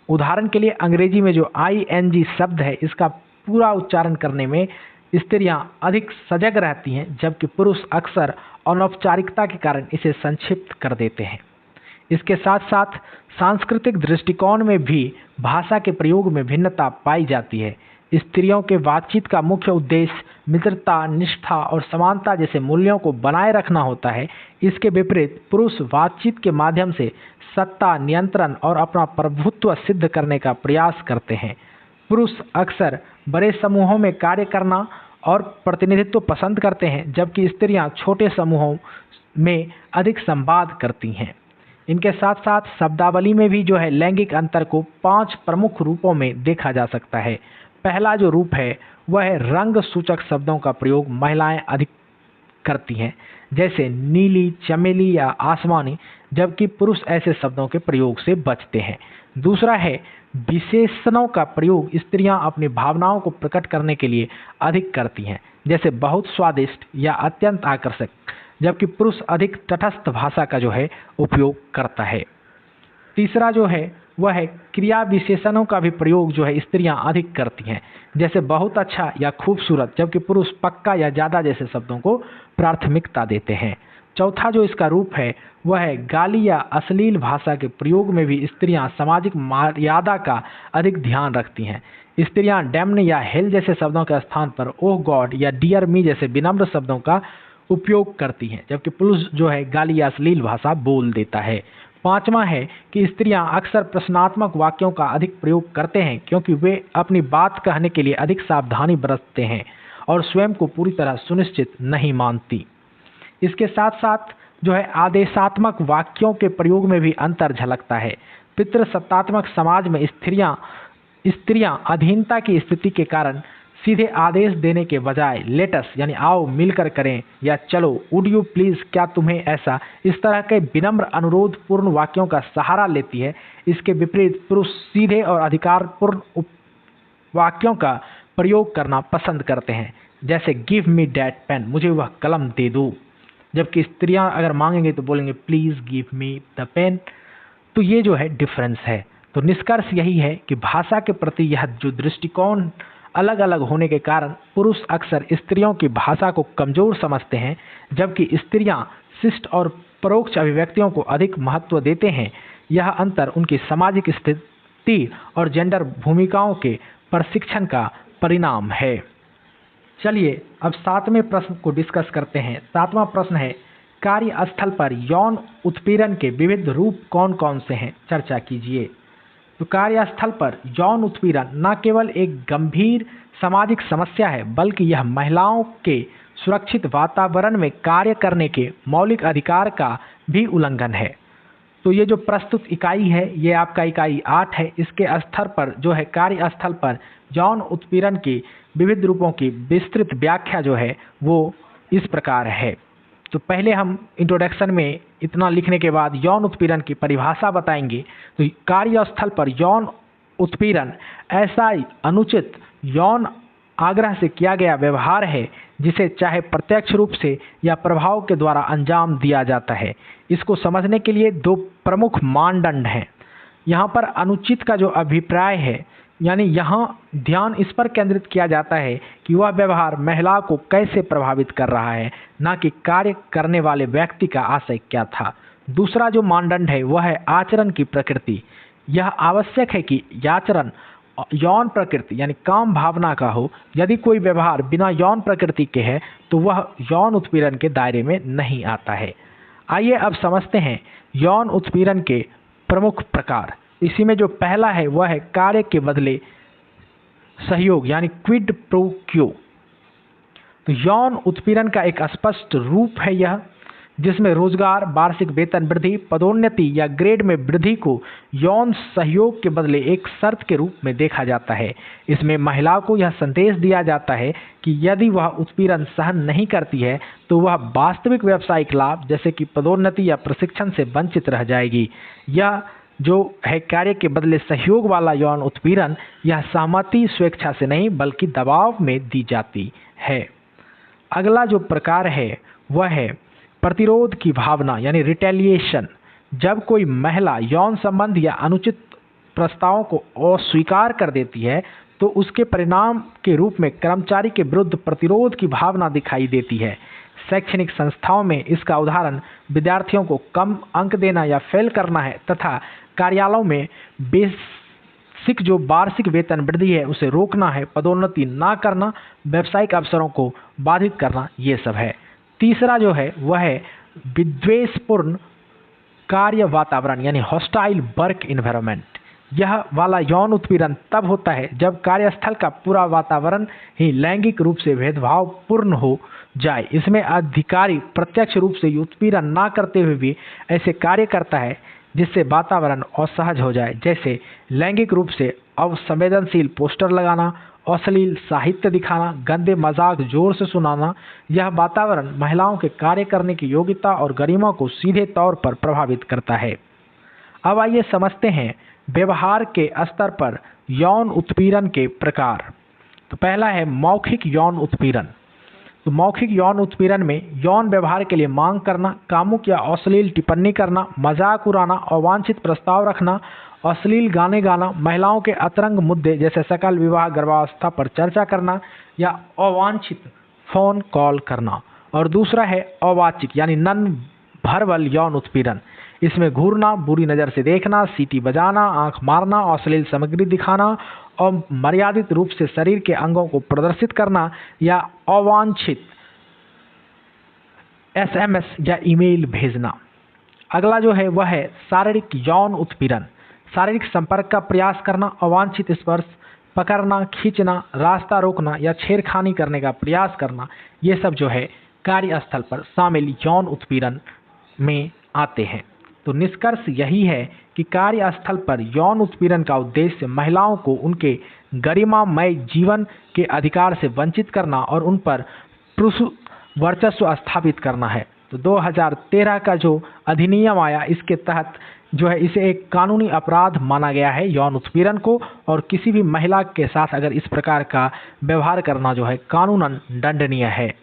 उदाहरण के लिए अंग्रेजी में जो ING शब्द है, इसका पूरा उच्चारण करने में स्त्रियां अधिक सजग रहती हैं, जबकि पुरुष अक्सर अनौपचारिकता के कारण इसे संक्षिप्त कर देते हैं। इसके साथ साथ सांस्कृतिक दृष्टिकोण में भी भाषा के प्रयोग में भिन्नता पाई जाती है। स्त्रियों के बातचीत का मुख्य उद्देश्य मित्रता, निष्ठा और समानता जैसे मूल्यों को बनाए रखना होता है। इसके विपरीत पुरुष बातचीत के माध्यम से सत्ता, नियंत्रण और अपना प्रभुत्व सिद्ध करने का प्रयास करते हैं। पुरुष अक्सर बड़े समूहों में कार्य करना और प्रतिनिधित्व पसंद करते हैं, जबकि स्त्रियां छोटे समूहों में अधिक संवाद करती हैं। इनके साथ साथ शब्दावली में भी जो है लैंगिक अंतर को 5 प्रमुख रूपों में देखा जा सकता है। पहला जो रूप है वह है रंग सूचक शब्दों का प्रयोग महिलाएं अधिक करती हैं, जैसे नीली, चमेली या आसमानी, जबकि पुरुष ऐसे शब्दों के प्रयोग से बचते हैं। दूसरा है विशेषणों का प्रयोग स्त्रियां अपनी भावनाओं को प्रकट करने के लिए अधिक करती हैं, जैसे बहुत स्वादिष्ट या अत्यंत आकर्षक, जबकि पुरुष अधिक तटस्थ भाषा का जो है उपयोग करता है। तीसरा जो है वह है क्रिया विशेषणों का भी प्रयोग जो है स्त्रियां अधिक करती हैं, जैसे बहुत अच्छा या खूबसूरत, जबकि पुरुष पक्का या ज़्यादा जैसे शब्दों को प्राथमिकता देते हैं। चौथा जो इसका रूप है वह है गाली या अश्लील भाषा के प्रयोग में भी स्त्रियां सामाजिक मर्यादा का अधिक ध्यान रखती हैं। स्त्रियां डैम्न या हेल जैसे शब्दों के स्थान पर ओह गॉड या डियर मी जैसे विनम्र शब्दों का उपयोग करती हैं, जबकि पुरुष जो है गाली या अश्लील भाषा बोल देता है। पांचवा है कि स्त्रियां अक्सर प्रश्नात्मक वाक्यों का अधिक प्रयोग करते हैं, क्योंकि वे अपनी बात कहने के लिए अधिक सावधानी बरतते हैं और स्वयं को पूरी तरह सुनिश्चित नहीं मानती। इसके साथ साथ जो है आदेशात्मक वाक्यों के प्रयोग में भी अंतर झलकता है। पितृसत्तात्मक समाज में स्त्रियां अधीनता की स्थिति के कारण सीधे आदेश देने के बजाय लेटस यानी आओ मिलकर करें या चलो वुड यू प्लीज क्या तुम्हें ऐसा, इस तरह के विनम्र अनुरोध पूर्ण वाक्यों का सहारा लेती है। इसके विपरीत पुरुष सीधे और अधिकारपूर्ण वाक्यों का प्रयोग करना पसंद करते हैं, जैसे गिव मी दैट पेन, मुझे वह कलम दे दो, जबकि स्त्रियां अगर मांगेंगे तो बोलेंगे please give me the pen. तो ये जो है डिफरेंस है। तो निष्कर्ष यही है कि भाषा के प्रति यह जो दृष्टिकोण अलग अलग होने के कारण पुरुष अक्सर स्त्रियों की भाषा को कमजोर समझते हैं, जबकि स्त्रियां शिष्ट और परोक्ष अभिव्यक्तियों को अधिक महत्व देते हैं। यह अंतर उनकी सामाजिक स्थिति और जेंडर भूमिकाओं के प्रशिक्षण का परिणाम है। चलिए अब 7वें प्रश्न को डिस्कस करते हैं। 7वां प्रश्न है कार्यस्थल पर यौन उत्पीड़न के विविध रूप कौन कौन से हैं, चर्चा कीजिए। तो कार्यस्थल पर यौन उत्पीड़न न केवल एक गंभीर सामाजिक समस्या है, बल्कि यह महिलाओं के सुरक्षित वातावरण में कार्य करने के मौलिक अधिकार का भी उल्लंघन है। तो ये जो प्रस्तुत इकाई है ये आपका इकाई 8 है। इसके स्तर पर जो है कार्यस्थल पर यौन उत्पीड़न के विविध रूपों की विस्तृत व्याख्या जो है वो इस प्रकार है। तो पहले हम इंट्रोडक्शन में इतना लिखने के बाद यौन उत्पीड़न की परिभाषा बताएंगे। तो कार्यस्थल पर यौन उत्पीड़न ऐसा अनुचित यौन आग्रह से किया गया व्यवहार है जिसे चाहे प्रत्यक्ष रूप से या प्रभाव के द्वारा अंजाम दिया जाता है। इसको समझने के लिए 2 प्रमुख मानदंड हैं। यहाँ पर अनुचित का जो अभिप्राय है, यानी यहाँ ध्यान इस पर केंद्रित किया जाता है कि वह व्यवहार महिला को कैसे प्रभावित कर रहा है, न कि कार्य करने वाले व्यक्ति का आशय क्या था। दूसरा जो मानदंड है वह है आचरण की प्रकृति। यह आवश्यक है कि आचरण यौन प्रकृति यानी काम भावना का हो। यदि कोई व्यवहार बिना यौन प्रकृति के है तो वह यौन उत्पीड़न के दायरे में नहीं आता है। आइए अब समझते हैं यौन उत्पीड़न के प्रमुख प्रकार। इसी में जो पहला है वह है कार्य के बदले सहयोग यानी क्विड प्रो क्यो। तो यौन उत्पीड़न का एक स्पष्ट रूप है यह, जिसमें रोजगार, वार्षिक वेतन वृद्धि, पदोन्नति या ग्रेड में वृद्धि को यौन सहयोग के बदले एक शर्त के रूप में देखा जाता है। इसमें महिला को यह संदेश दिया जाता है कि यदि वह उत्पीड़न सहन नहीं करती है तो वह वास्तविक व्यावसायिक लाभ जैसे कि पदोन्नति या प्रशिक्षण से वंचित रह जाएगी। यह जो है कार्य के बदले सहयोग वाला यौन उत्पीड़न, यह सहमति स्वेच्छा से नहीं बल्कि दबाव में दी जाती है। अगला जो प्रकार है वह है प्रतिरोध की भावना यानी रिटेलिएशन। जब कोई महिला यौन संबंध या अनुचित प्रस्तावों को अस्वीकार कर देती है तो उसके परिणाम के रूप में कर्मचारी के विरुद्ध प्रतिरोध की भावना दिखाई देती है। शैक्षणिक संस्थाओं में इसका उदाहरण विद्यार्थियों को कम अंक देना या फेल करना है तथा कार्यालयों में बेसिक जो वार्षिक वेतन वृद्धि है उसे रोकना है, पदोन्नति ना करना, व्यावसायिक अवसरों को बाधित करना, ये सब है। तीसरा जो है वह है विद्वेषपूर्ण कार्य वातावरण यानी हॉस्टाइल वर्क एनवायरनमेंट। यह वाला यौन उत्पीड़न तब होता है जब कार्यस्थल का पूरा वातावरण ही लैंगिक रूप से भेदभावपूर्ण हो जाए। इसमें अधिकारी प्रत्यक्ष रूप से उत्पीड़न ना करते हुए भी ऐसे कार्य करता है जिससे वातावरण असहज हो जाए, जैसे लैंगिक रूप से अवसंवेदनशील पोस्टर लगाना, अश्लील साहित्य दिखाना, गंदे मजाक जोर से सुनाना। यह वातावरण महिलाओं के कार्य करने की योग्यता और गरिमा को सीधे तौर पर प्रभावित करता है। अब आइए समझते हैं व्यवहार के स्तर पर यौन उत्पीड़न के प्रकार। तो पहला है मौखिक यौन उत्पीड़न। तो मौखिक यौन उत्पीड़न में यौन व्यवहार के लिए मांग करना, कामुक या अश्लील टिप्पणी करना, मजाक उड़ाना, अवांछित प्रस्ताव रखना, अश्लील गाने गाना, महिलाओं के अंतरंग मुद्दे जैसे शकल, विवाह, गर्भावस्था पर चर्चा करना या अवांछित फोन कॉल करना। और दूसरा है अवाचिक यानी नॉन वर्बल यौन उत्पीड़न। इसमें घूरना, बुरी नज़र से देखना, सीटी बजाना, आंख मारना, अश्लील सामग्री दिखाना और मर्यादित रूप से शरीर के अंगों को प्रदर्शित करना या अवांछित एसएमएस या ईमेल भेजना। अगला जो है वह है शारीरिक यौन उत्पीड़न। शारीरिक संपर्क का प्रयास करना, अवांछित स्पर्श, पकड़ना, खींचना, रास्ता रोकना या छेड़खानी करने का प्रयास करना, ये सब जो है कार्यस्थल पर शामिल यौन उत्पीड़न में आते हैं। तो निष्कर्ष यही है कि कार्यस्थल पर यौन उत्पीड़न का उद्देश्य महिलाओं को उनके गरिमामय जीवन के अधिकार से वंचित करना और उन पर पुरुष वर्चस्व स्थापित करना है। तो 2013 का जो अधिनियम आया, इसके तहत जो है इसे एक कानूनी अपराध माना गया है यौन उत्पीड़न को, और किसी भी महिला के साथ अगर इस प्रकार का व्यवहार करना जो है कानूनन दंडनीय है।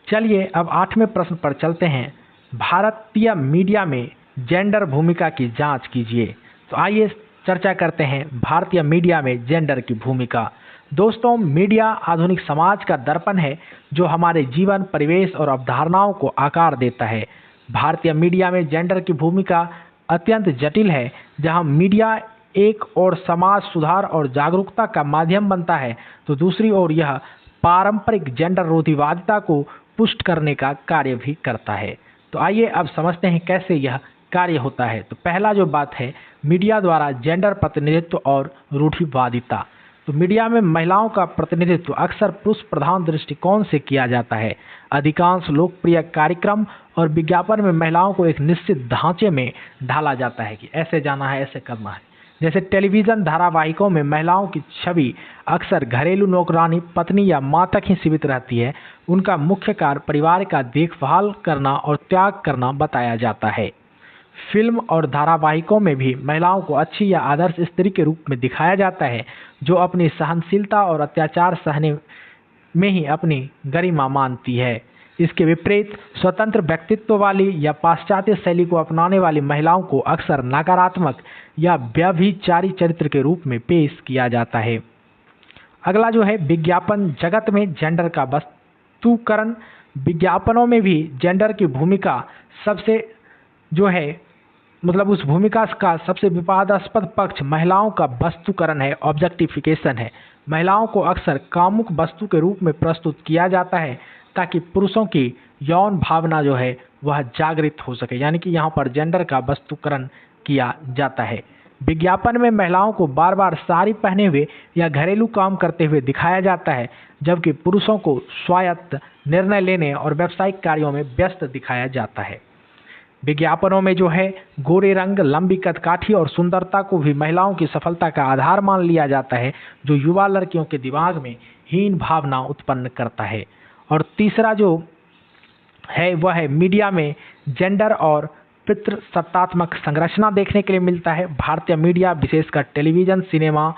चलिए अब 8वें प्रश्न पर चलते हैं। भारतीय मीडिया में जेंडर भूमिका की जांच कीजिए। तो आइए चर्चा करते हैं भारतीय मीडिया में जेंडर की भूमिका। दोस्तों, मीडिया आधुनिक समाज का दर्पण है जो हमारे जीवन, परिवेश और अवधारणाओं को आकार देता है। भारतीय मीडिया में जेंडर की भूमिका अत्यंत जटिल है। जहां मीडिया एक ओर समाज सुधार और जागरूकता का माध्यम बनता है तो दूसरी ओर यह पारंपरिक जेंडर रूढ़िवादिता को पुष्ट करने का कार्य भी करता है। तो आइए अब समझते हैं कैसे यह कार्य होता है। तो पहला जो बात है मीडिया द्वारा जेंडर प्रतिनिधित्व और रूढ़िवादिता। तो मीडिया में महिलाओं का प्रतिनिधित्व अक्सर पुरुष प्रधान दृष्टिकोण से किया जाता है। अधिकांश लोकप्रिय कार्यक्रम और विज्ञापन में महिलाओं को एक निश्चित ढांचे में ढाला जाता है कि ऐसे जाना है, ऐसे करना है। जैसे टेलीविज़न धारावाहिकों में महिलाओं की छवि अक्सर घरेलू नौकरानी, पत्नी या माँ तक ही सीमित रहती है। उनका मुख्य कार्य परिवार का देखभाल करना और त्याग करना बताया जाता है। फिल्म और धारावाहिकों में भी महिलाओं को अच्छी या आदर्श स्त्री के रूप में दिखाया जाता है जो अपनी सहनशीलता और अत्याचार सहने में ही अपनी गरिमा मानती है। इसके विपरीत स्वतंत्र व्यक्तित्व वाली या पाश्चात्य शैली को अपनाने वाली महिलाओं को अक्सर नकारात्मक या व्यभिचारी चरित्र के रूप में पेश किया जाता है। अगला जो है विज्ञापन जगत में जेंडर का वस्तुकरण। विज्ञापनों में भी जेंडर की भूमिका सबसे जो है उस भूमिका का सबसे विवादास्पद पक्ष महिलाओं का वस्तुकरण है, ऑब्जेक्टिफिकेशन है। महिलाओं को अक्सर कामुक वस्तु के रूप में प्रस्तुत किया जाता है ताकि पुरुषों की यौन भावना जो है वह जागृत हो सके। यानी कि यहाँ पर जेंडर का वस्तुकरण किया जाता है। विज्ञापन में महिलाओं को बार बार साड़ी पहने हुए या घरेलू काम करते हुए दिखाया जाता है, जबकि पुरुषों को स्वायत्त निर्णय लेने और व्यावसायिक कार्यों में व्यस्त दिखाया जाता है। विज्ञापनों में जो है गोरे रंग, लंबी कदकाठी और सुंदरता को भी महिलाओं की सफलता का आधार मान लिया जाता है, जो युवा लड़कियों के दिमाग में हीन भावना उत्पन्न करता है। और तीसरा जो है वह है मीडिया में जेंडर और पितृसत्तात्मक संरचना देखने के लिए मिलता है। भारतीय मीडिया विशेषकर टेलीविजन, सिनेमा,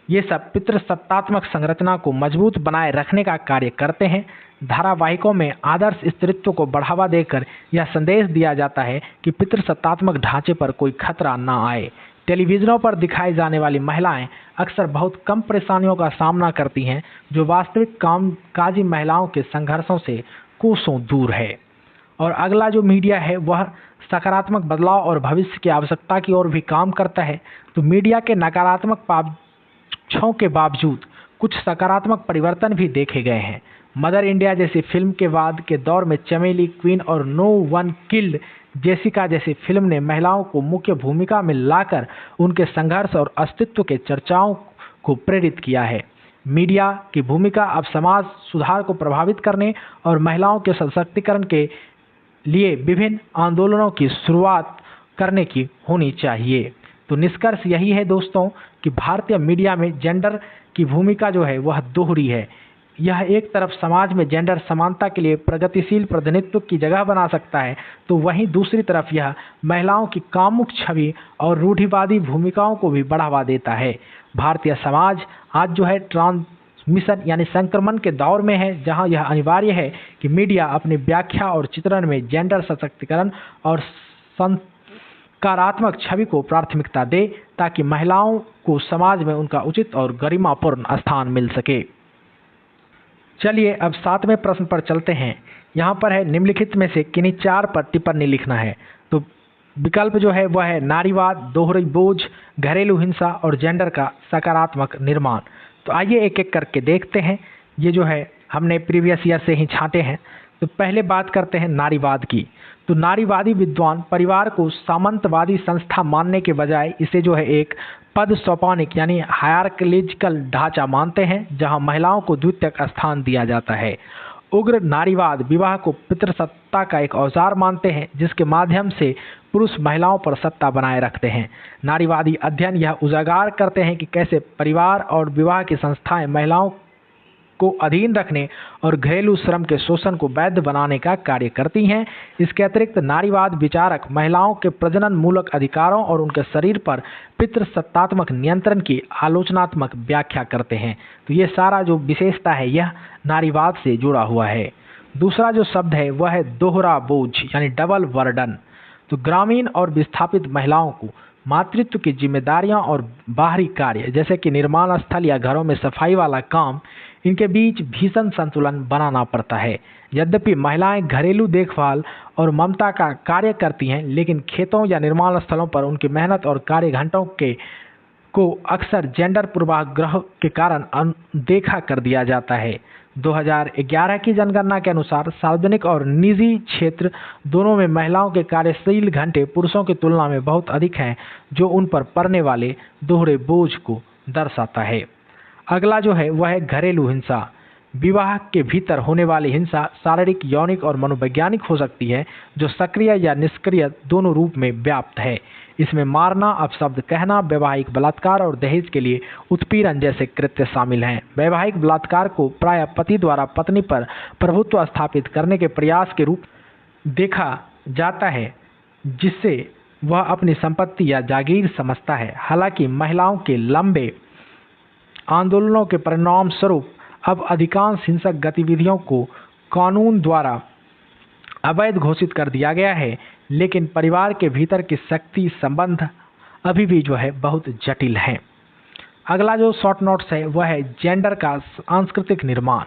ये सब पितृसत्तात्मक संरचना को मजबूत बनाए रखने का कार्य करते हैं। धारावाहिकों में आदर्श स्त्रीत्व को बढ़ावा देकर यह संदेश दिया जाता है कि पितृसत्तात्मक ढांचे पर कोई खतरा न आए। टेलीविजनों पर दिखाई जाने वाली महिलाएं अक्सर बहुत कम परेशानियों का सामना करती हैं, जो वास्तविक कामकाजी महिलाओं के संघर्षों से कोसों दूर है। और अगला जो मीडिया है वह सकारात्मक बदलाव और भविष्य की आवश्यकता की ओर भी काम करता है। तो मीडिया के नकारात्मक पक्षों के बावजूद कुछ सकारात्मक परिवर्तन भी देखे गए हैं। मदर इंडिया जैसी फिल्म के बाद के दौर में चमेली, क्वीन और नो वन किल्ड जेसिका जैसी फिल्म ने महिलाओं को मुख्य भूमिका में लाकर उनके संघर्ष और अस्तित्व के चर्चाओं को प्रेरित किया है। मीडिया की भूमिका अब समाज सुधार को प्रभावित करने और महिलाओं के सशक्तिकरण के लिए विभिन्न आंदोलनों की शुरुआत करने की होनी चाहिए। तो निष्कर्ष यही है दोस्तों कि भारतीय मीडिया में जेंडर की भूमिका जो है वह दोहरी है। यह एक तरफ समाज में जेंडर समानता के लिए प्रगतिशील प्रतिनिधित्व की जगह बना सकता है, तो वहीं दूसरी तरफ यह महिलाओं की कामुक छवि और रूढ़िवादी भूमिकाओं को भी बढ़ावा देता है। भारतीय समाज आज जो है ट्रांसमिशन यानी संक्रमण के दौर में है, जहां यह अनिवार्य है कि मीडिया अपनी व्याख्या और चित्रण में जेंडर सशक्तिकरण और सकारात्मक छवि को प्राथमिकता दे, ताकि महिलाओं को समाज में उनका उचित और गरिमापूर्ण स्थान मिल सके। चलिए अब 7वें प्रश्न पर चलते हैं। यहाँ पर है निम्नलिखित में से किन्हीं 4 पर टिप्पणी लिखना है। तो विकल्प जो है वह है नारीवाद, दोहरी बोझ, घरेलू हिंसा और जेंडर का सकारात्मक निर्माण। तो आइए एक एक करके देखते हैं। ये जो है हमने प्रीवियस ईयर से ही छांटे हैं। तो पहले बात करते हैं नारीवाद की। तो नारीवादी विद्वान परिवार को सामंतवादी संस्था मानने के बजाय इसे जो है एक पद सोपानिक यानी हायरार्किकल ढांचा मानते हैं, जहां महिलाओं को द्वितीयक स्थान दिया जाता है। उग्र नारीवाद विवाह को पितृसत्ता का एक औजार मानते हैं, जिसके माध्यम से पुरुष महिलाओं पर सत्ता बनाए रखते हैं। नारीवादी अध्ययन यह उजागर करते हैं कि कैसे परिवार और विवाह की संस्थाएं महिलाओं को अधीन रखने और घरेलू श्रम के शोषण को वैध बनाने का कार्य करती हैं। इसके अतिरिक्त नारीवाद विचारक महिलाओं के प्रजनन मूलक अधिकारों और उनके शरीर पर पितृसत्तात्मक नियंत्रण की आलोचनात्मक व्याख्या करते हैं। तो ये सारा जो विशेषता है यह नारीवाद से जुड़ा हुआ है। दूसरा जो शब्द है वह है दोहरा बोझ यानी डबल बर्डन। तो ग्रामीण और विस्थापित महिलाओं को मातृत्व की जिम्मेदारियां और बाहरी कार्य जैसे कि निर्माण स्थल या घरों में सफाई वाला काम, इनके बीच भीषण संतुलन बनाना पड़ता है। यद्यपि महिलाएं घरेलू देखभाल और ममता का कार्य करती हैं, लेकिन खेतों या निर्माण स्थलों पर उनकी मेहनत और कार्य घंटों को अक्सर जेंडर पूर्वाग्रह के कारण अनदेखा कर दिया जाता है। 2011 की जनगणना के अनुसार सार्वजनिक और निजी क्षेत्र दोनों में महिलाओं के कार्यशील घंटे पुरुषों की तुलना में बहुत अधिक हैं, जो उन पर पड़ने वाले दोहरे बोझ को दर्शाता है। अगला जो है वह है घरेलू हिंसा। विवाह के भीतर होने वाली हिंसा शारीरिक, यौनिक और मनोवैज्ञानिक हो सकती है, जो सक्रिय या निष्क्रिय दोनों रूप में व्याप्त है। इसमें मारना, अपशब्द कहना, वैवाहिक बलात्कार और दहेज के लिए उत्पीड़न जैसे कृत्य शामिल हैं। वैवाहिक बलात्कार को प्रायः पति द्वारा पत्नी पर प्रभुत्व स्थापित करने के प्रयास के रूप देखा जाता है, जिससे वह अपनी संपत्ति या जागीर समझता है। हालांकि महिलाओं के लंबे आंदोलनों के परिणाम स्वरूप अब अधिकांश हिंसक गतिविधियों को कानून द्वारा अवैध घोषित कर दिया गया है, लेकिन परिवार के भीतर की शक्ति संबंध अभी भी जो है बहुत जटिल हैं। अगला जो शॉर्ट नोट्स है वह है जेंडर का सांस्कृतिक निर्माण।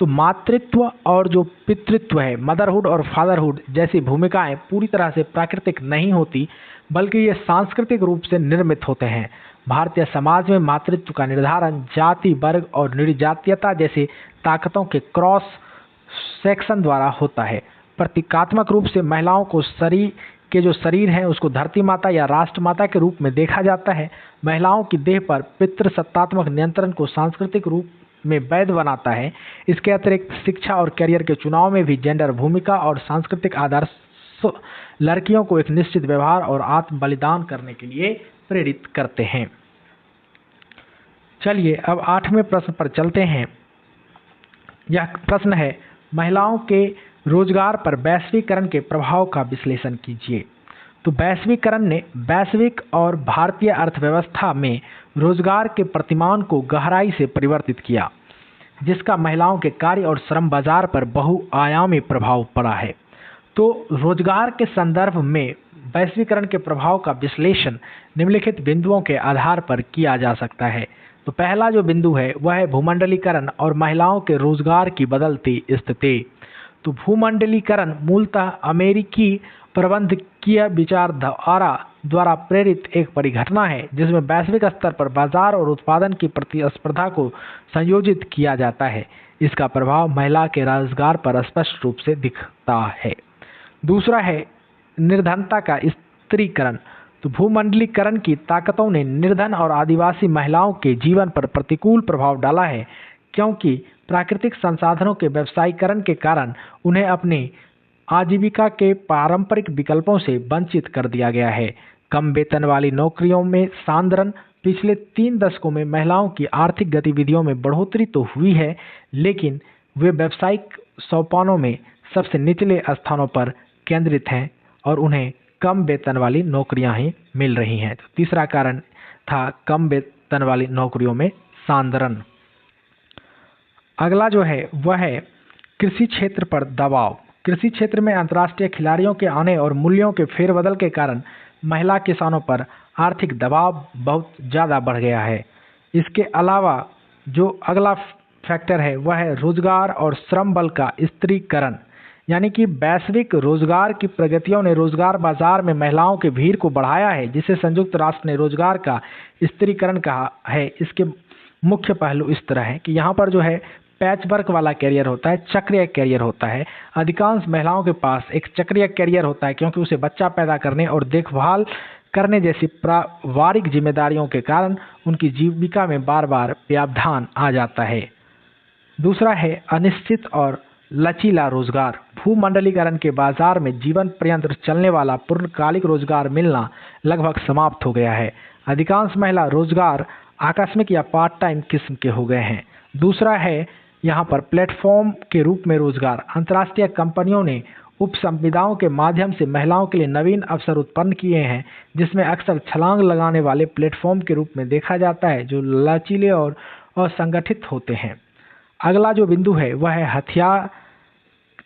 तो मातृत्व और जो पितृत्व है, मदरहुड और फादरहुड जैसी भूमिकाएं पूरी तरह से प्राकृतिक नहीं होती, बल्कि ये सांस्कृतिक रूप से निर्मित होते हैं। भारतीय समाज में मातृत्व का निर्धारण जाति, वर्ग और निर्जातीयता जैसी ताकतों के क्रॉस सेक्शन द्वारा होता है। प्रतीकात्मक रूप से महिलाओं को शरीर के जो शरीर हैं उसको धरती माता या राष्ट्र माता के रूप में देखा जाता है। महिलाओं की देह पर पितृसत्तात्मक नियंत्रण को सांस्कृतिक रूप में वैध बनाता है। इसके अतिरिक्त शिक्षा और करियर के चुनाव में भी जेंडर भूमिका और सांस्कृतिक आदर्श लड़कियों को एक निश्चित व्यवहार और आत्म बलिदान करने के लिए प्रेरित करते हैं। चलिए अब 8वें प्रश्न पर चलते हैं। यह प्रश्न है, महिलाओं के रोजगार पर वैश्वीकरण के प्रभाव का विश्लेषण कीजिए। तो वैश्वीकरण ने वैश्विक और भारतीय अर्थव्यवस्था में रोजगार के प्रतिमान को गहराई से परिवर्तित किया, जिसका महिलाओं के कार्य और श्रम बाजार पर बहुआयामी प्रभाव पड़ा है। तो रोजगार के संदर्भ में वैश्वीकरण के प्रभाव का विश्लेषण निम्नलिखित बिंदुओं के आधार पर किया जा सकता है। तो पहला जो बिंदु है वह है भूमंडलीकरण और महिलाओं के रोजगार की बदलती स्थिति। तो भूमंडलीकरण मूलतः अमेरिकी प्रबंधकीय विचारधारा द्वारा प्रेरित एक परिघटना है, जिसमें वैश्विक स्तर पर बाजार और उत्पादन की प्रतिस्पर्धा को संयोजित किया जाता है। इसका प्रभाव महिला के रोजगार पर स्पष्ट रूप से दिखता है। दूसरा है निर्धनता का स्त्रीकरण। तो भूमंडलीकरण की ताकतों ने निर्धन और आदिवासी महिलाओं के जीवन पर प्रतिकूल प्रभाव डाला है, क्योंकि प्राकृतिक संसाधनों के व्यवसायीकरण के कारण उन्हें अपनी आजीविका के पारंपरिक विकल्पों से वंचित कर दिया गया है। कम वेतन वाली नौकरियों में सांद्रण पिछले 3 दशकों में महिलाओं की आर्थिक गतिविधियों में बढ़ोतरी तो हुई है, लेकिन वे व्यावसायिक सोपानों में सबसे निचले स्थानों पर केंद्रित हैं और उन्हें कम वेतन वाली नौकरियां ही मिल रही हैं। तो तीसरा कारण था कम वेतन वाली नौकरियों में सांद्रण। अगला जो है वह है कृषि क्षेत्र पर दबाव। कृषि क्षेत्र में अंतर्राष्ट्रीय खिलाड़ियों के आने और मूल्यों के फेरबदल के कारण महिला किसानों पर आर्थिक दबाव बहुत ज़्यादा बढ़ गया है। इसके अलावा जो अगला फैक्टर है वह है रोजगार और श्रम बल का स्त्रीकरण, यानी कि वैश्विक रोजगार की प्रगतियों ने रोजगार बाजार में महिलाओं के भीड़ को बढ़ाया है, जिसे संयुक्त राष्ट्र ने रोजगार का स्त्रीकरण कहा है। इसके मुख्य पहलू इस तरह है कि यहाँ पर जो है पैच वर्क वाला कैरियर होता है, चक्रीय कैरियर होता है। अधिकांश महिलाओं के पास एक चक्रीय कैरियर होता है, क्योंकि उसे बच्चा पैदा करने और देखभाल करने जैसी पारिवारिक जिम्मेदारियों के कारण उनकी जीविका में बार बार व्यवधान आ जाता है। दूसरा है अनिश्चित और लचीला रोजगार। भूमंडलीकरण के बाजार में जीवन पर्यंत चलने वाला पूर्णकालिक रोजगार मिलना लगभग समाप्त हो गया है। अधिकांश महिला रोजगार आकस्मिक या पार्ट टाइम किस्म के हो गए हैं। दूसरा है यहाँ पर प्लेटफॉर्म के रूप में रोजगार। अंतर्राष्ट्रीय कंपनियों ने उपसंविदाओं के माध्यम से महिलाओं के लिए नवीन अवसर उत्पन्न किए हैं, जिसमें अक्सर छलांग लगाने वाले प्लेटफॉर्म के रूप में देखा जाता है, जो लचीले और असंगठित होते हैं। अगला जो बिंदु है वह है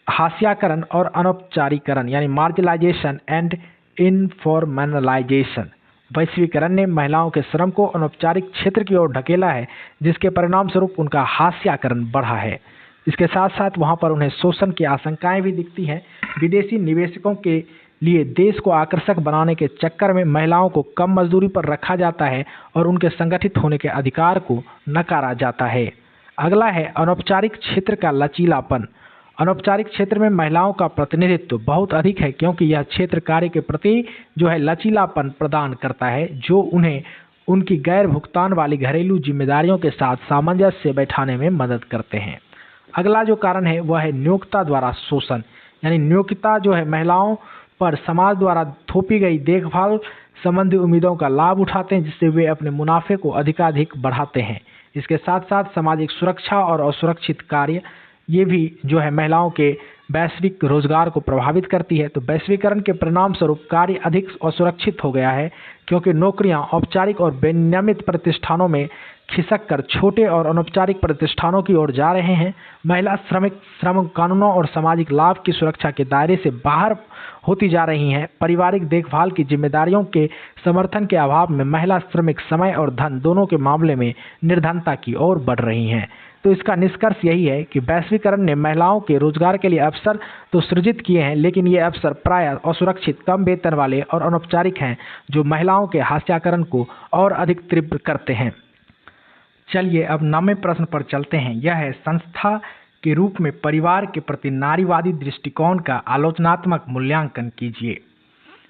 हाशियाकरण और अनौपचारिकरण, यानी मार्जिनलाइजेशन एंड इनफॉर्मलाइजेशन। वैश्वीकरण ने महिलाओं के श्रम को अनौपचारिक क्षेत्र की ओर ढकेला है, जिसके परिणाम स्वरूप उनका हाशियाकरण बढ़ा है। इसके साथ साथ वहां पर उन्हें शोषण की आशंकाएं भी दिखती हैं। विदेशी निवेशकों के लिए देश को आकर्षक बनाने के चक्कर में महिलाओं को कम मजदूरी पर रखा जाता है और उनके संगठित होने के अधिकार को नकारा जाता है। अगला है अनौपचारिक क्षेत्र का लचीलापन। अनौपचारिक क्षेत्र में महिलाओं का प्रतिनिधित्व बहुत अधिक है, क्योंकि यह क्षेत्र कार्य के प्रति जो है लचीलापन प्रदान करता है, जो उन्हें उनकी गैर भुगतान वाली घरेलू जिम्मेदारियों के साथ सामंजस्य बैठाने में मदद करते हैं। अगला जो कारण है वह है नियोक्ता द्वारा शोषण, यानी नियोक्ता जो है महिलाओं पर समाज द्वारा थोपी गई देखभाल संबंधी उम्मीदों का लाभ उठाते हैं, जिससे वे अपने मुनाफे को अधिकाधिक बढ़ाते हैं। इसके साथ साथ सामाजिक सुरक्षा और असुरक्षित कार्य ये भी जो है महिलाओं के वैश्विक रोजगार को प्रभावित करती है। तो वैश्वीकरण के परिणाम स्वरूप कार्य अधिक असुरक्षित हो गया है, क्योंकि नौकरियां औपचारिक और विनियमित प्रतिष्ठानों में खिसक कर छोटे और अनौपचारिक प्रतिष्ठानों की ओर जा रहे हैं। महिला श्रमिक श्रम कानूनों और सामाजिक लाभ की सुरक्षा के दायरे से बाहर होती जा रही हैं। पारिवारिक देखभाल की जिम्मेदारियों के समर्थन के अभाव में महिला श्रमिक समय और धन दोनों के मामले में निर्धनता की ओर बढ़ रही हैं। तो इसका निष्कर्ष यही है कि वैश्वीकरण ने महिलाओं के रोजगार के लिए अवसर तो सृजित किए हैं, लेकिन ये अवसर प्रायः असुरक्षित, कम वेतन वाले और अनौपचारिक हैं, जो महिलाओं के हाशियाकरण को और अधिक तीव्र करते हैं। चलिए अब 9वें प्रश्न पर चलते हैं। यह है संस्था के रूप में परिवार के प्रति नारीवादी दृष्टिकोण का आलोचनात्मक मूल्यांकन कीजिए।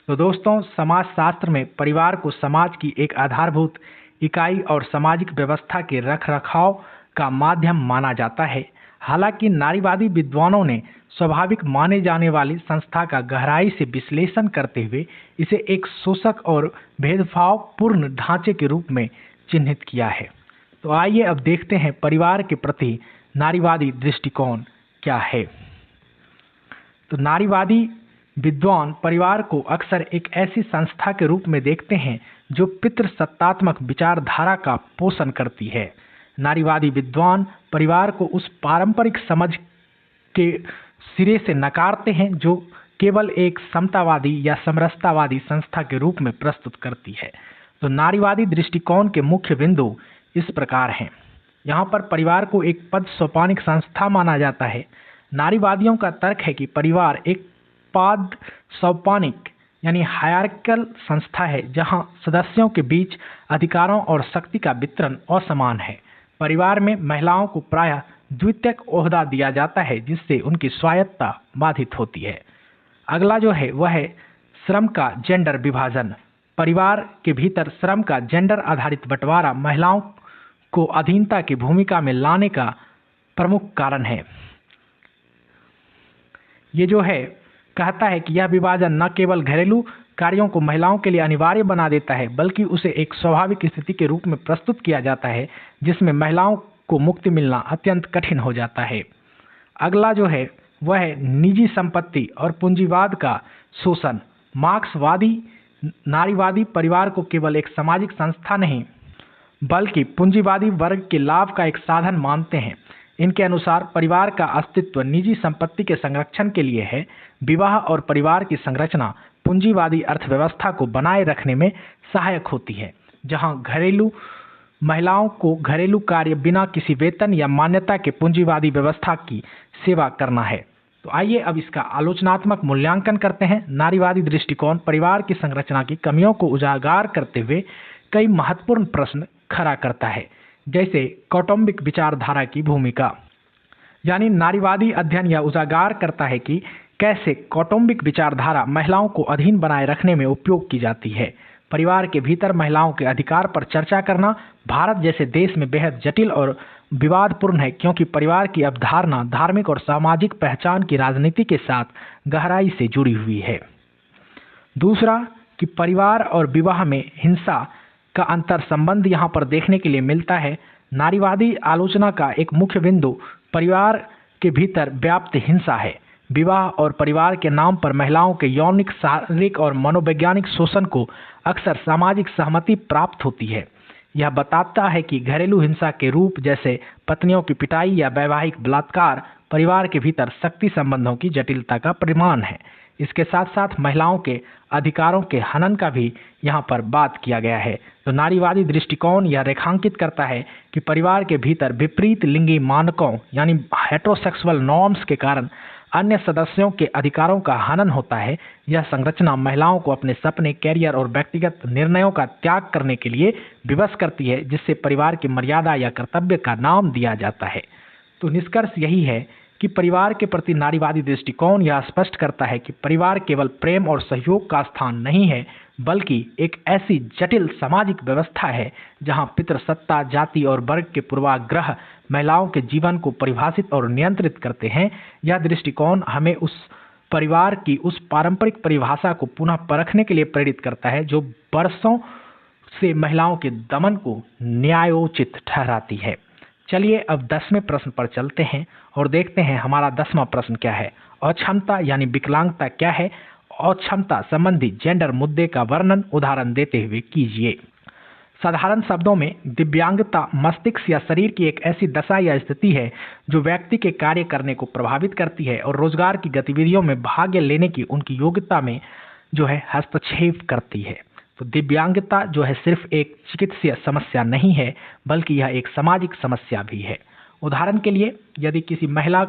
तो दोस्तों, समाजशास्त्र में परिवार को समाज की एक आधारभूत इकाई और सामाजिक व्यवस्था के रखरखाव का माध्यम माना जाता है। हालांकि नारीवादी विद्वानों ने स्वाभाविक माने जाने वाली संस्था का गहराई से विश्लेषण करते हुए इसे एक शोषक और भेदभावपूर्ण ढांचे के रूप में चिन्हित किया है। तो आइए अब देखते हैं परिवार के प्रति नारीवादी दृष्टिकोण क्या है। तो नारीवादी विद्वान परिवार को अक्सर एक ऐसी संस्था के रूप में देखते हैं जो पितृसत्तात्मक विचारधारा का पोषण करती है। नारीवादी विद्वान परिवार को उस पारंपरिक समझ के सिरे से नकारते हैं जो केवल एक समतावादी या समरसतावादी संस्था के रूप में प्रस्तुत करती है। तो नारीवादी दृष्टिकोण के मुख्य बिंदु इस प्रकार हैं। यहाँ पर परिवार को एक पद सोपानिक संस्था माना जाता है। नारीवादियों का तर्क है कि परिवार एक पाद सोपानिक यानी हायरार्किकल संस्था है जहां सदस्यों के बीच अधिकारों और शक्ति का वितरण असमान है। परिवार में महिलाओं को प्रायः द्वितीयक ओहदा दिया जाता है जिससे उनकी स्वायत्तता बाधित होती है। अगला जो है वह है श्रम का जेंडर विभाजन। परिवार के भीतर श्रम का जेंडर आधारित बंटवारा महिलाओं को अधीनता की भूमिका में लाने का प्रमुख कारण है। ये जो है कहता है कि यह विभाजन न केवल घरेलू कार्यों को महिलाओं के लिए अनिवार्य बना देता है बल्कि उसे एक स्वाभाविक स्थिति के रूप में प्रस्तुत किया जाता है जिसमें महिलाओं को मुक्ति मिलना अत्यंत कठिन हो जाता है। अगला जो है वह है निजी संपत्ति और पूंजीवाद का शोषण। मार्क्सवादी नारीवादी परिवार को केवल एक सामाजिक संस्था नहीं बल्कि पूंजीवादी वर्ग के लाभ का एक साधन मानते हैं। इनके अनुसार परिवार का अस्तित्व निजी संपत्ति के संरक्षण के लिए है। विवाह और परिवार की संरचना पूंजीवादी अर्थव्यवस्था को बनाए रखने में सहायक होती है, जहां घरेलू महिलाओं को घरेलू कार्य बिना किसी वेतन या मान्यता के पूंजीवादी व्यवस्था की सेवा करना है। तो आइए अब इसका आलोचनात्मक मूल्यांकन करते हैं। नारीवादी दृष्टिकोण परिवार की संरचना की कमियों को उजागर करते हुए कई महत्वपूर्ण प्रश्न खड़ा करता है, जैसे कौटुंबिक विचारधारा की भूमिका। यानी नारीवादी अध्ययन यह उजागर करता है कि कैसे कौटुंबिक विचारधारा महिलाओं को अधीन बनाए रखने में उपयोग की जाती है। परिवार के भीतर महिलाओं के अधिकार पर चर्चा करना भारत जैसे देश में बेहद जटिल और विवादपूर्ण है, क्योंकि परिवार की अवधारणा धार्मिक और सामाजिक पहचान की राजनीति के साथ गहराई से जुड़ी हुई है। दूसरा कि परिवार और विवाह में हिंसा का अंतर संबंध यहाँ पर देखने के लिए मिलता है। नारीवादी आलोचना का एक मुख्य बिंदु परिवार के भीतर व्याप्त हिंसा है। विवाह और परिवार के नाम पर महिलाओं के यौनिक, शारीरिक और मनोवैज्ञानिक शोषण को अक्सर सामाजिक सहमति प्राप्त होती है। यह बताता है कि घरेलू हिंसा के रूप जैसे पत्नियों की पिटाई या वैवाहिक बलात्कार परिवार के भीतर शक्ति संबंधों की जटिलता का प्रमाण है। इसके साथ साथ महिलाओं के अधिकारों के हनन का भी यहाँ पर बात किया गया है। तो नारीवादी दृष्टिकोण यह रेखांकित करता है कि परिवार के भीतर विपरीत लिंगी मानकों यानी हेटेरोसेक्सुअल नॉर्म्स के कारण अन्य सदस्यों के अधिकारों का हनन होता है। यह संरचना महिलाओं को अपने सपने, कैरियर और व्यक्तिगत निर्णयों का त्याग करने के लिए विवश करती है, जिससे परिवार की मर्यादा या कर्तव्य का नाम दिया जाता है। तो निष्कर्ष यही है कि परिवार के प्रति नारीवादी दृष्टिकोण यह स्पष्ट करता है कि परिवार केवल प्रेम और सहयोग का स्थान नहीं है, बल्कि एक ऐसी जटिल सामाजिक व्यवस्था है जहां पितृसत्ता, जाति और वर्ग के पूर्वाग्रह महिलाओं के जीवन को परिभाषित और नियंत्रित करते हैं। यह दृष्टिकोण हमें उस परिवार की उस पारंपरिक परिभाषा को पुनः परखने के लिए प्रेरित करता है जो वर्षों से महिलाओं के दमन को न्यायोचित ठहराती है। चलिए अब 10वें प्रश्न पर चलते हैं और देखते हैं हमारा 10वां प्रश्न क्या है। अक्षमता यानी विकलांगता क्या है? अक्षमता संबंधी जेंडर मुद्दे का वर्णन उदाहरण देते हुए कीजिए। साधारण शब्दों में दिव्यांगता मस्तिष्क या शरीर की एक ऐसी दशा या स्थिति है जो व्यक्ति के कार्य करने को प्रभावित करती है और रोजगार की गतिविधियों में भाग लेने की उनकी योग्यता में जो है हस्तक्षेप करती है। तो दिव्यांगता जो है सिर्फ एक चिकित्सीय समस्या नहीं है, बल्कि यह एक सामाजिक समस्या भी है। उदाहरण के लिए यदि किसी महिला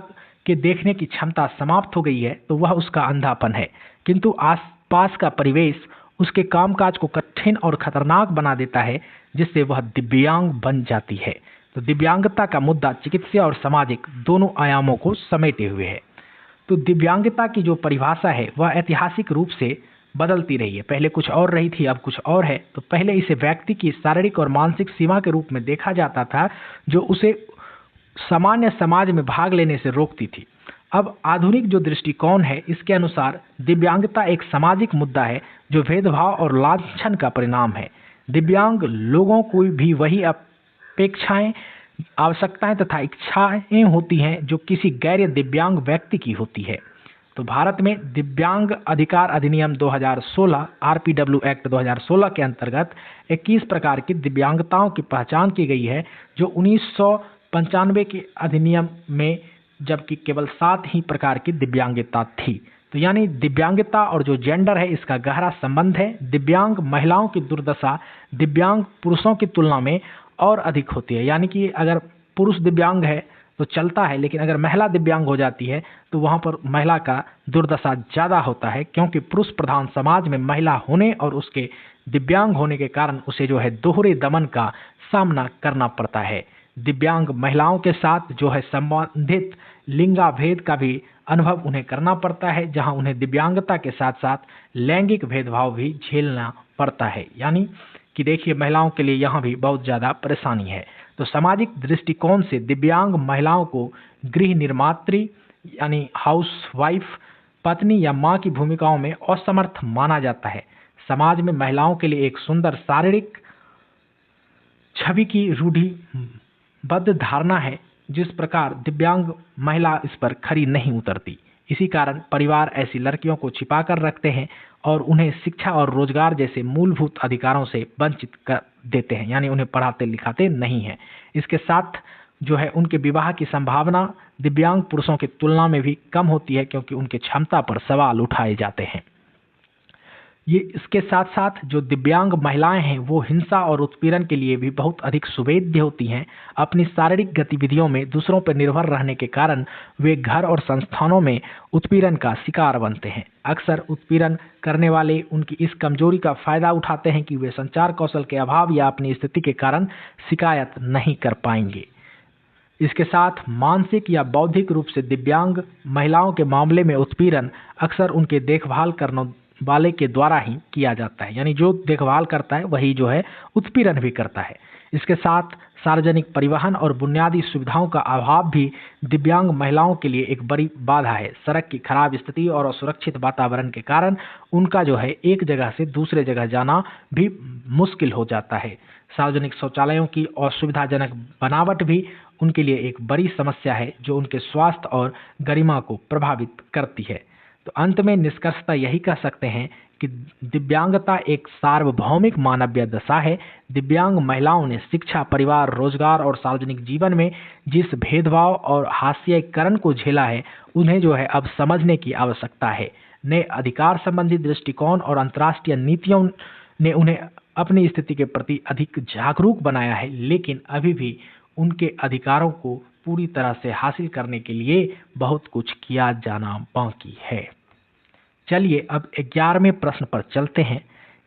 के देखने की क्षमता समाप्त हो गई है तो वह उसका अंधापन है, किंतु आसपास का परिवेश उसके कामकाज को कठिन और खतरनाक बना देता है, जिससे वह दिव्यांग बन जाती है। तो दिव्यांगता का मुद्दा चिकित्सीय और सामाजिक दोनों आयामों को समेटे हुए है। तो दिव्यांगता की जो परिभाषा है वह ऐतिहासिक रूप से बदलती रही है। पहले कुछ और रही थी, अब कुछ और है। तो पहले इसे व्यक्ति की शारीरिक और मानसिक सीमा के रूप में देखा जाता था, जो उसे सामान्य समाज में भाग लेने से रोकती थी। अब आधुनिक जो दृष्टिकोण है, इसके अनुसार दिव्यांगता एक सामाजिक मुद्दा है जो भेदभाव और लांछन का परिणाम है। दिव्यांग लोगों को भी वही अपेक्षाएं, आवश्यकताएं तथा इच्छाएं होती हैं जो किसी गैर दिव्यांग व्यक्ति की होती है। तो भारत में दिव्यांग अधिकार अधिनियम 2016 आरपीडब्ल्यू एक्ट 2016 के अंतर्गत 21 प्रकार की दिव्यांगताओं की पहचान की गई है, जो 1995 के अधिनियम में जबकि केवल 7 ही प्रकार की दिव्यांगता थी। तो यानी दिव्यांगता और जो जेंडर है, इसका गहरा संबंध है। दिव्यांग महिलाओं की दुर्दशा दिव्यांग पुरुषों की तुलना में और अधिक होती है। यानी कि अगर पुरुष दिव्यांग है तो चलता है, लेकिन अगर महिला दिव्यांग हो जाती है तो वहाँ पर महिला का दुर्दशा ज़्यादा होता है, क्योंकि पुरुष प्रधान समाज में महिला होने और उसके दिव्यांग होने के कारण उसे जो है दोहरे दमन का सामना करना पड़ता है। दिव्यांग महिलाओं के साथ जो है संबंधित लिंगाभेद का भी अनुभव उन्हें करना पड़ता है, जहां उन्हें दिव्यांगता के साथ साथ लैंगिक भेदभाव भी झेलना पड़ता है। यानी कि देखिए, महिलाओं के लिए यहाँ भी बहुत ज़्यादा परेशानी है। तो सामाजिक दृष्टिकोण से दिव्यांग महिलाओं को गृह निर्मात्री यानी हाउस वाइफ, पत्नी या माँ की भूमिकाओं में असमर्थ माना जाता है। समाज में महिलाओं के लिए एक सुंदर शारीरिक छवि की रूढ़िबद्ध धारणा है, जिस प्रकार दिव्यांग महिला इस पर खरी नहीं उतरती। इसी कारण परिवार ऐसी लड़कियों को छिपा कर रखते हैं और उन्हें शिक्षा और रोजगार जैसे मूलभूत अधिकारों से वंचित कर देते हैं, यानी उन्हें पढ़ाते लिखाते नहीं हैं। इसके साथ जो है उनके विवाह की संभावना दिव्यांग पुरुषों की तुलना में भी कम होती है, क्योंकि उनके क्षमता पर सवाल उठाए जाते हैं। ये इसके साथ साथ जो दिव्यांग महिलाएं हैं वो हिंसा और उत्पीड़न के लिए भी बहुत अधिक सुवेद्य होती हैं। अपनी शारीरिक गतिविधियों में दूसरों पर निर्भर रहने के कारण वे घर और संस्थानों में उत्पीड़न का शिकार बनते हैं। अक्सर उत्पीड़न करने वाले उनकी इस कमजोरी का फायदा उठाते हैं कि वे संचार कौशल के अभाव या अपनी स्थिति के कारण शिकायत नहीं कर पाएंगे। इसके साथ मानसिक या बौद्धिक रूप से दिव्यांग महिलाओं के मामले में उत्पीड़न अक्सर उनके देखभाल करने वाले के द्वारा ही किया जाता है, यानी जो देखभाल करता है वही जो है उत्पीड़न भी करता है। इसके साथ सार्वजनिक परिवहन और बुनियादी सुविधाओं का अभाव भी दिव्यांग महिलाओं के लिए एक बड़ी बाधा है। सड़क की खराब स्थिति और असुरक्षित वातावरण के कारण उनका जो है एक जगह से दूसरे जगह जाना भी मुश्किल हो जाता है। सार्वजनिक शौचालयों की असुविधाजनक बनावट भी उनके लिए एक बड़ी समस्या है, जो उनके स्वास्थ्य और गरिमा को प्रभावित करती है। तो अंत में निष्कर्षतः यही कह सकते हैं कि दिव्यांगता एक सार्वभौमिक मानवीय दशा है। दिव्यांग महिलाओं ने शिक्षा, परिवार, रोजगार और सार्वजनिक जीवन में जिस भेदभाव और हास्यीकरण को झेला है, उन्हें जो है अब समझने की आवश्यकता है। नए अधिकार संबंधी दृष्टिकोण और अंतर्राष्ट्रीय नीतियों ने उन्हें अपनी स्थिति के प्रति अधिक जागरूक बनाया है, लेकिन अभी भी उनके अधिकारों को पूरी तरह से हासिल करने के लिए बहुत कुछ किया जाना बाकी है। चलिए अब 11वें प्रश्न पर चलते हैं।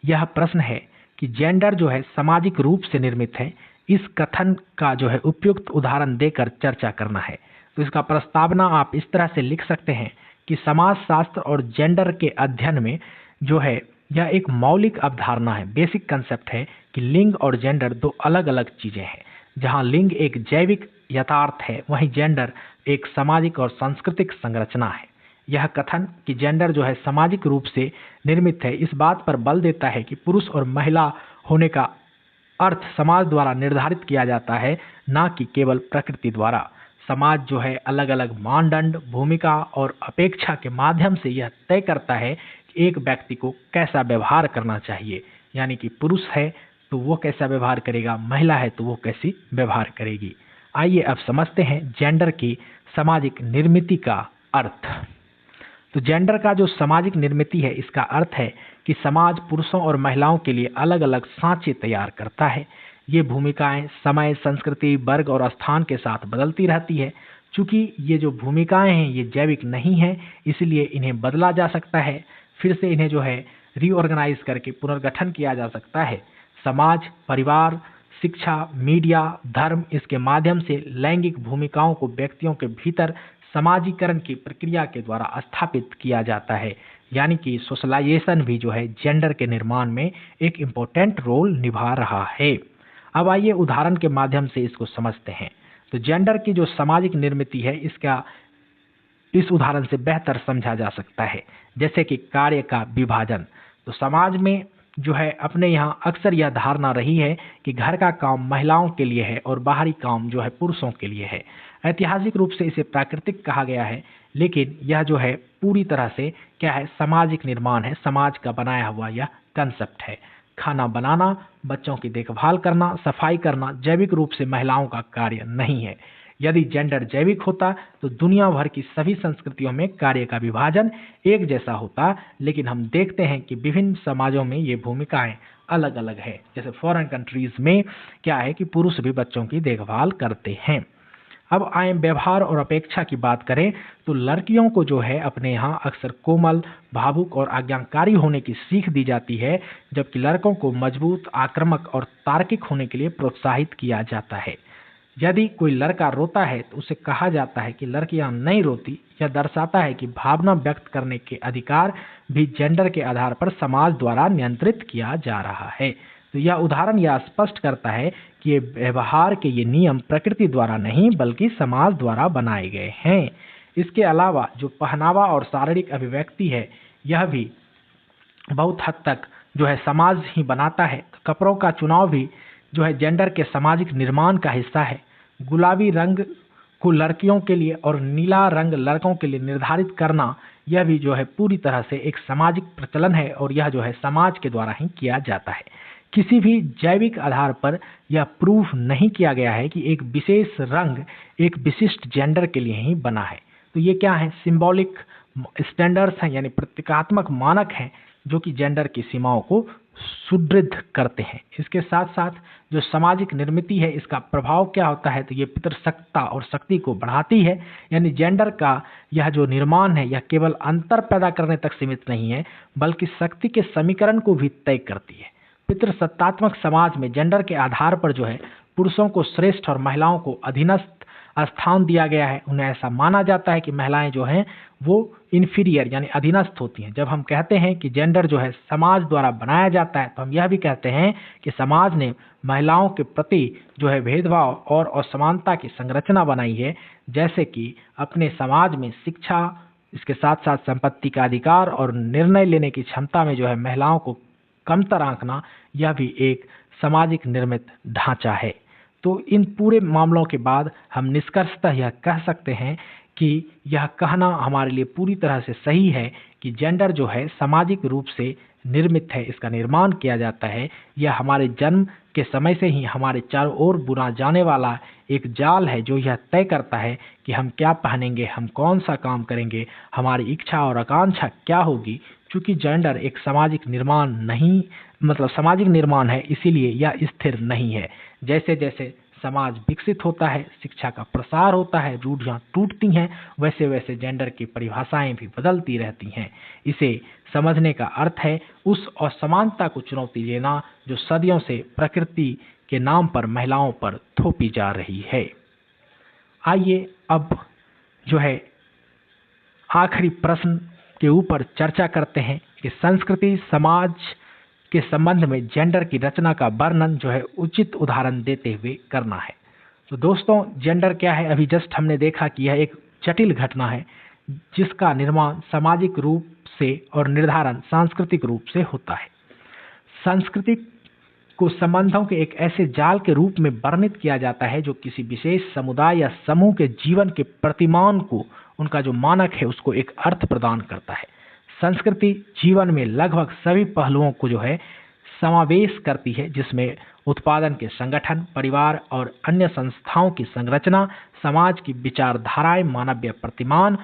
यह प्रश्न है कि जेंडर जो है सामाजिक रूप से निर्मित है। इस कथन का जो है उपयुक्त उदाहरण देकर चर्चा करना है। तो इसका प्रस्तावना आप इस तरह से लिख सकते हैं कि समाजशास्त्र और जेंडर के अध्ययन में जो है यह एक मौलिक अवधारणा है, बेसिक कंसेप्ट है कि लिंग और जेंडर दो अलग अलग चीजें हैं। जहां लिंग एक जैविक यथार्थ है, वहीं जेंडर एक सामाजिक और सांस्कृतिक संरचना है। यह कथन कि जेंडर जो है सामाजिक रूप से निर्मित है, इस बात पर बल देता है कि पुरुष और महिला होने का अर्थ समाज द्वारा निर्धारित किया जाता है, न कि केवल प्रकृति द्वारा। समाज जो है अलग अलग मानदंड, भूमिका और अपेक्षा के माध्यम से यह तय करता है कि एक व्यक्ति को कैसा व्यवहार करना चाहिए। यानी कि पुरुष है तो वो कैसा व्यवहार करेगा, महिला है तो वो कैसी व्यवहार करेगी। आइए अब समझते हैं जेंडर की सामाजिक निर्मिति का अर्थ। तो जेंडर का जो सामाजिक निर्मिति है, इसका अर्थ है कि समाज पुरुषों और महिलाओं के लिए अलग अलग सांचे तैयार करता है। ये भूमिकाएं समय, संस्कृति, वर्ग और स्थान के साथ बदलती रहती है। चूंकि ये जो भूमिकाएं हैं ये जैविक नहीं हैं, इसलिए इन्हें बदला जा सकता है। फिर से इन्हें जो है रीऑर्गेनाइज करके पुनर्गठन किया जा सकता है। समाज, परिवार, शिक्षा, मीडिया, धर्म, इसके माध्यम से लैंगिक भूमिकाओं को व्यक्तियों के भीतर समाजीकरण की प्रक्रिया के द्वारा स्थापित किया जाता है, यानी कि सोशलाइजेशन भी जो है जेंडर के निर्माण में एक इम्पोर्टेंट रोल निभा रहा है। अब आइए उदाहरण के माध्यम से इसको समझते हैं। तो जेंडर की जो सामाजिक निर्मित है इसका इस उदाहरण से बेहतर समझा जा सकता है, जैसे कि कार्य का विभाजन। तो समाज में जो है अपने यहाँ अक्सर यह धारणा रही है कि घर का काम महिलाओं के लिए है और बाहरी काम जो है पुरुषों के लिए है। ऐतिहासिक रूप से इसे प्राकृतिक कहा गया है, लेकिन यह जो है पूरी तरह से क्या है, सामाजिक निर्माण है, समाज का बनाया हुआ यह कंसेप्ट है। खाना बनाना, बच्चों की देखभाल करना, सफाई करना जैविक रूप से महिलाओं का कार्य नहीं है। यदि जेंडर जैविक होता तो दुनिया भर की सभी संस्कृतियों में कार्य का विभाजन एक जैसा होता, लेकिन हम देखते हैं कि विभिन्न समाजों में ये भूमिकाएं अलग अलग है। जैसे फॉरेन कंट्रीज में क्या है कि पुरुष भी बच्चों की देखभाल करते हैं। अब आए व्यवहार और अपेक्षा की बात करें तो लड़कियों को जो है अपने यहाँ अक्सर कोमल, भावुक और आज्ञाकारी होने की सीख दी जाती है, जबकि लड़कों को मजबूत, आक्रामक और तार्किक होने के लिए प्रोत्साहित किया जाता है। यदि कोई लड़का रोता है तो उसे कहा जाता है कि लड़कियां नहीं रोती। यह दर्शाता है कि भावना व्यक्त करने के अधिकार भी जेंडर के आधार पर समाज द्वारा नियंत्रित किया जा रहा है। तो यह उदाहरण यह स्पष्ट करता है कि ये व्यवहार के ये नियम प्रकृति द्वारा नहीं बल्कि समाज द्वारा बनाए गए हैं। इसके अलावा जो पहनावा और शारीरिक अभिव्यक्ति है यह भी बहुत हद तक जो है समाज ही बनाता है। कपड़ों का चुनाव भी जो है जेंडर के सामाजिक निर्माण का हिस्सा है। गुलाबी रंग को लड़कियों के लिए और नीला रंग लड़कों के लिए निर्धारित करना यह भी जो है पूरी तरह से एक सामाजिक प्रचलन है और यह जो है समाज के द्वारा ही किया जाता है। किसी भी जैविक आधार पर यह प्रूफ नहीं किया गया है कि एक विशेष रंग एक विशिष्ट जेंडर के लिए ही बना है। तो ये क्या है, सिंबॉलिक स्टैंडर्ड्स हैं, यानी प्रतीकात्मक मानक हैं जो कि जेंडर की सीमाओं को सुदृढ़ करते हैं। इसके साथ साथ जो सामाजिक निर्मित है इसका प्रभाव क्या होता है, तो ये पितृसत्ता और शक्ति को बढ़ाती है। यानी जेंडर का यह जो निर्माण है यह केवल अंतर पैदा करने तक सीमित नहीं है बल्कि शक्ति के समीकरण को भी तय करती है। पितृसत्तात्मक समाज में जेंडर के आधार पर जो है पुरुषों को श्रेष्ठ और महिलाओं को अधीनस्थ स्थान दिया गया है। उन्हें ऐसा माना जाता है कि महिलाएं जो हैं वो इन्फीरियर यानी अधीनस्थ होती हैं। जब हम कहते हैं कि जेंडर जो है समाज द्वारा बनाया जाता है तो हम यह भी कहते हैं कि समाज ने महिलाओं के प्रति जो है भेदभाव और असमानता की संरचना बनाई है, जैसे कि अपने समाज में शिक्षा, इसके साथ साथ संपत्ति का अधिकार और निर्णय लेने की क्षमता में जो है महिलाओं को कमतर आंकना, यह भी एक सामाजिक निर्मित ढांचा है। तो इन पूरे मामलों के बाद हम निष्कर्षतः यह कह सकते हैं कि यह कहना हमारे लिए पूरी तरह से सही है कि जेंडर जो है सामाजिक रूप से निर्मित है, इसका निर्माण किया जाता है। यह हमारे जन्म के समय से ही हमारे चारों ओर बुना जाने वाला एक जाल है जो यह तय करता है कि हम क्या पहनेंगे, हम कौन सा काम करेंगे, हमारी इच्छा और आकांक्षा क्या होगी। चूंकि जेंडर एक सामाजिक निर्माण नहीं सामाजिक निर्माण है, इसीलिए यह स्थिर नहीं है। जैसे जैसे समाज विकसित होता है, शिक्षा का प्रसार होता है, रूढ़ियाँ टूटती हैं, वैसे वैसे जेंडर की परिभाषाएं भी बदलती रहती हैं। इसे समझने का अर्थ है उस असमानता को चुनौती देना जो सदियों से प्रकृति के नाम पर महिलाओं पर थोपी जा रही है। आइए अब जो है आखिरी प्रश्न के ऊपर चर्चा करते हैं कि संस्कृति समाज के संबंध में जेंडर की रचना का वर्णन जो है उचित उदाहरण देते हुए करना है। तो दोस्तों, जेंडर क्या है, अभी जस्ट हमने देखा कि यह एक जटिल घटना है जिसका निर्माण सामाजिक रूप से और निर्धारण सांस्कृतिक रूप से होता है। संस्कृति को संबंधों के एक ऐसे जाल के रूप में वर्णित किया जाता है जो किसी विशेष समुदाय या समूह के जीवन के प्रतिमान को, उनका जो मानक है उसको एक अर्थ प्रदान करता है। संस्कृति जीवन में लगभग सभी पहलुओं को जो है समावेश करती है, जिसमें उत्पादन के संगठन, परिवार और अन्य संस्थाओं की संरचना, समाज की विचारधाराएं, मानवीय प्रतिमान,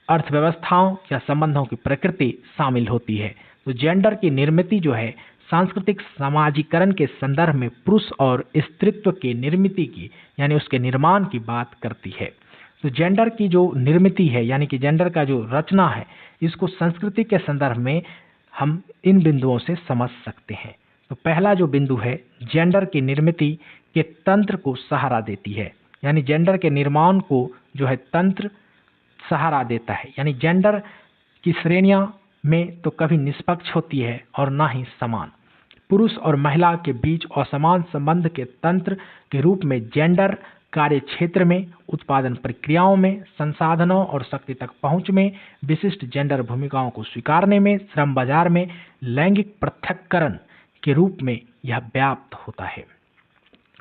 अर्थव्यवस्थाओं या संबंधों की प्रकृति शामिल होती है। तो जेंडर की निर्मित जो है सांस्कृतिक समाजीकरण के संदर्भ में पुरुष और स्त्रीत्व के निर्मित की यानी उसके निर्माण की बात करती है। तो जेंडर की जो निर्मित है यानी कि जेंडर का जो रचना है, इसको संस्कृति के संदर्भ में हम इन बिंदुओं से समझ सकते हैं। तो पहला जो बिंदु है, जेंडर की निर्मित के तंत्र को सहारा देती है, यानी जेंडर के निर्माण को जो है तंत्र सहारा देता है। यानी जेंडर की श्रेणियां में तो कभी निष्पक्ष होती है और ना ही समान। पुरुष और महिला के बीच असमान संबंध के तंत्र के रूप में जेंडर कार्य क्षेत्र में, उत्पादन प्रक्रियाओं में, संसाधनों और शक्ति तक पहुंच में, विशिष्ट जेंडर भूमिकाओं को स्वीकारने में, श्रम बाजार में लैंगिक पृथक्करण के रूप में यह व्याप्त होता है।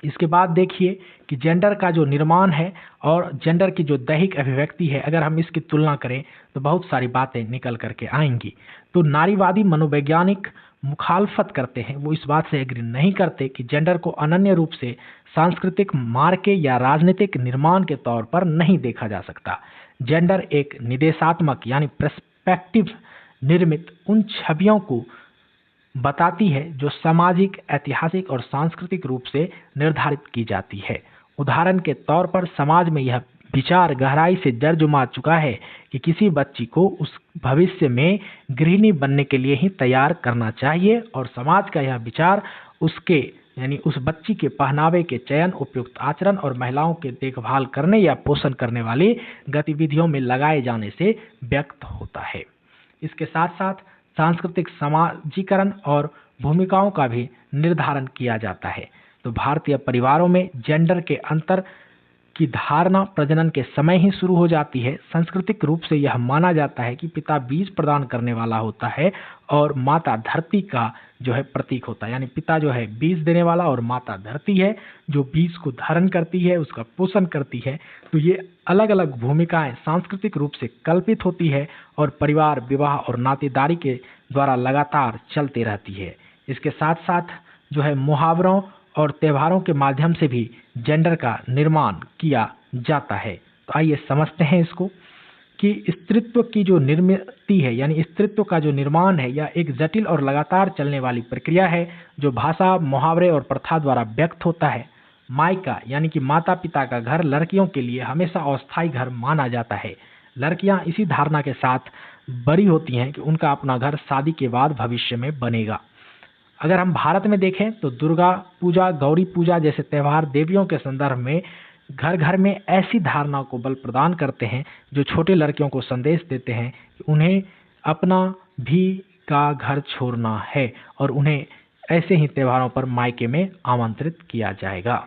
इसके बाद देखिए कि जेंडर का जो निर्माण है और जेंडर की जो दैहिक अभिव्यक्ति है, अगर हम इसकी तुलना करें तो बहुत सारी बातें निकल करके आएंगी। तो नारीवादी मनोवैज्ञानिक मुखालफत करते हैं, वो इस बात से एग्री नहीं करते कि जेंडर को अनन्य रूप से सांस्कृतिक मार्के या राजनीतिक निर्माण के तौर पर नहीं देखा जा सकता। जेंडर एक निर्देशात्मक यानी पर्सपेक्टिव निर्मित उन छवियों को बताती है जो सामाजिक, ऐतिहासिक और सांस्कृतिक रूप से निर्धारित की जाती है। उदाहरण के तौर पर समाज में यह विचार गहराई से जड़ जुमा चुका है कि किसी बच्ची को उस भविष्य में गृहिणी बनने के लिए ही तैयार करना चाहिए और समाज का यह विचार उसके यानी उस बच्ची के पहनावे के चयन, उपयुक्त आचरण और महिलाओं के देखभाल करने या पोषण करने वाली गतिविधियों में लगाए जाने से व्यक्त होता है। इसके साथ साथ सांस्कृतिक समाजीकरण और भूमिकाओं का भी निर्धारण किया जाता है। तो भारतीय परिवारों में जेंडर के अंतर की धारणा प्रजनन के समय ही शुरू हो जाती है। सांस्कृतिक रूप से यह माना जाता है कि पिता बीज प्रदान करने वाला होता है और माता धरती का जो है प्रतीक होता है। यानी पिता जो है बीज देने वाला और माता धरती है जो बीज को धारण करती है, उसका पोषण करती है। तो ये अलग अलग भूमिकाएं सांस्कृतिक रूप से कल्पित होती है और परिवार, विवाह और नातेदारी के द्वारा लगातार चलती रहती है। इसके साथ साथ जो है मुहावरों और त्योहारों के माध्यम से भी जेंडर का निर्माण किया जाता है। तो आइए समझते हैं इसको कि स्त्रीत्व की जो निर्मित है यानी स्त्रीत्व का जो निर्माण है यह एक जटिल और लगातार चलने वाली प्रक्रिया है जो भाषा, मुहावरे और प्रथा द्वारा व्यक्त होता है। मायका यानी कि माता पिता का घर लड़कियों के लिए हमेशा अस्थायी घर माना जाता है। लड़कियां इसी धारणा के साथ बड़ी होती हैं कि उनका अपना घर शादी के बाद भविष्य में बनेगा। अगर हम भारत में देखें तो दुर्गा पूजा, गौरी पूजा जैसे त्यौहार देवियों के संदर्भ में घर घर में ऐसी धारणाओं को बल प्रदान करते हैं जो छोटे लड़कियों को संदेश देते हैं कि उन्हें अपना भी का घर छोड़ना है और उन्हें ऐसे ही त्योहारों पर मायके में आमंत्रित किया जाएगा।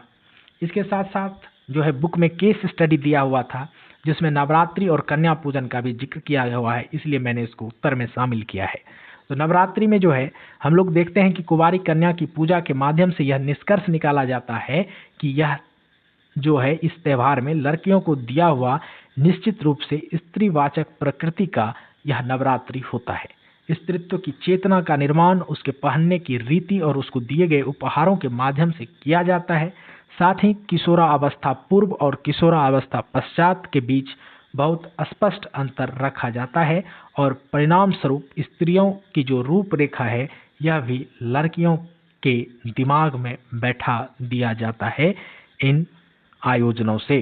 इसके साथ साथ जो है बुक में केस स्टडी दिया हुआ था जिसमें नवरात्रि और कन्या पूजन का भी जिक्र किया हुआ है, इसलिए मैंने इसको उत्तर में शामिल किया है। तो नवरात्रि में जो है हम लोग देखते हैं कि कुंवारी कन्या की पूजा के माध्यम से यह निष्कर्ष निकाला जाता है कि यह जो है इस त्यौहार में लड़कियों को दिया हुआ निश्चित रूप से स्त्रीवाचक प्रकृति का यह नवरात्रि होता है। स्त्रीत्व की चेतना का निर्माण उसके पहनने की रीति और उसको दिए गए उपहारों के माध्यम से किया जाता है। साथ ही किशोरावस्था पूर्व और किशोरावस्था पश्चात के बीच बहुत स्पष्ट अंतर रखा जाता है और परिणाम स्वरूप स्त्रियों की जो रूपरेखा है यह भी लड़कियों के दिमाग में बैठा दिया जाता है इन आयोजनों से।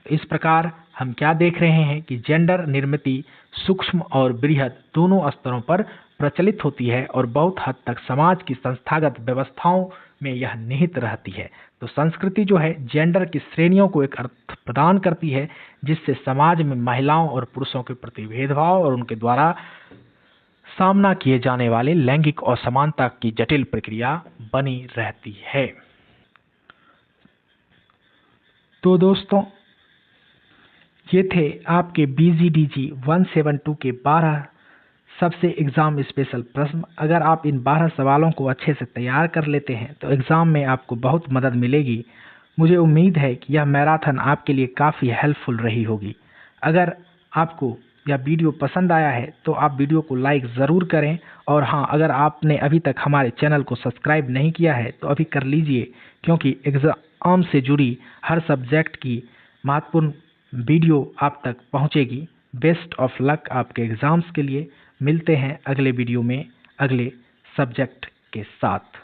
इस प्रकार हम क्या देख रहे हैं कि जेंडर निर्मिति सूक्ष्म और बृहद दोनों स्तरों पर प्रचलित होती है और बहुत हद तक समाज की संस्थागत व्यवस्थाओं में यह निहित रहती है। तो संस्कृति जो है जेंडर की श्रेणियों को एक अर्थ प्रदान करती है जिससे समाज में महिलाओं और पुरुषों के प्रति भेदभाव और उनके द्वारा सामना किए जाने वाले लैंगिक असमानता की जटिल प्रक्रिया बनी रहती है। तो दोस्तों ये थे आपके BGDG 172 के 12 सबसे एग्ज़ाम स्पेशल प्रश्न। अगर आप इन 12 सवालों को अच्छे से तैयार कर लेते हैं तो एग्ज़ाम में आपको बहुत मदद मिलेगी। मुझे उम्मीद है कि यह मैराथन आपके लिए काफ़ी हेल्पफुल रही होगी। अगर आपको यह वीडियो पसंद आया है तो आप वीडियो को लाइक ज़रूर करें और हाँ, अगर आपने अभी तक हमारे चैनल को सब्सक्राइब नहीं किया है तो अभी कर लीजिए क्योंकि एग्ज़ाम से जुड़ी हर सब्जेक्ट की महत्वपूर्ण वीडियो आप तक पहुंचेगी। बेस्ट ऑफ लक आपके एग्ज़ाम्स के लिए। मिलते हैं अगले वीडियो में अगले सब्जेक्ट के साथ।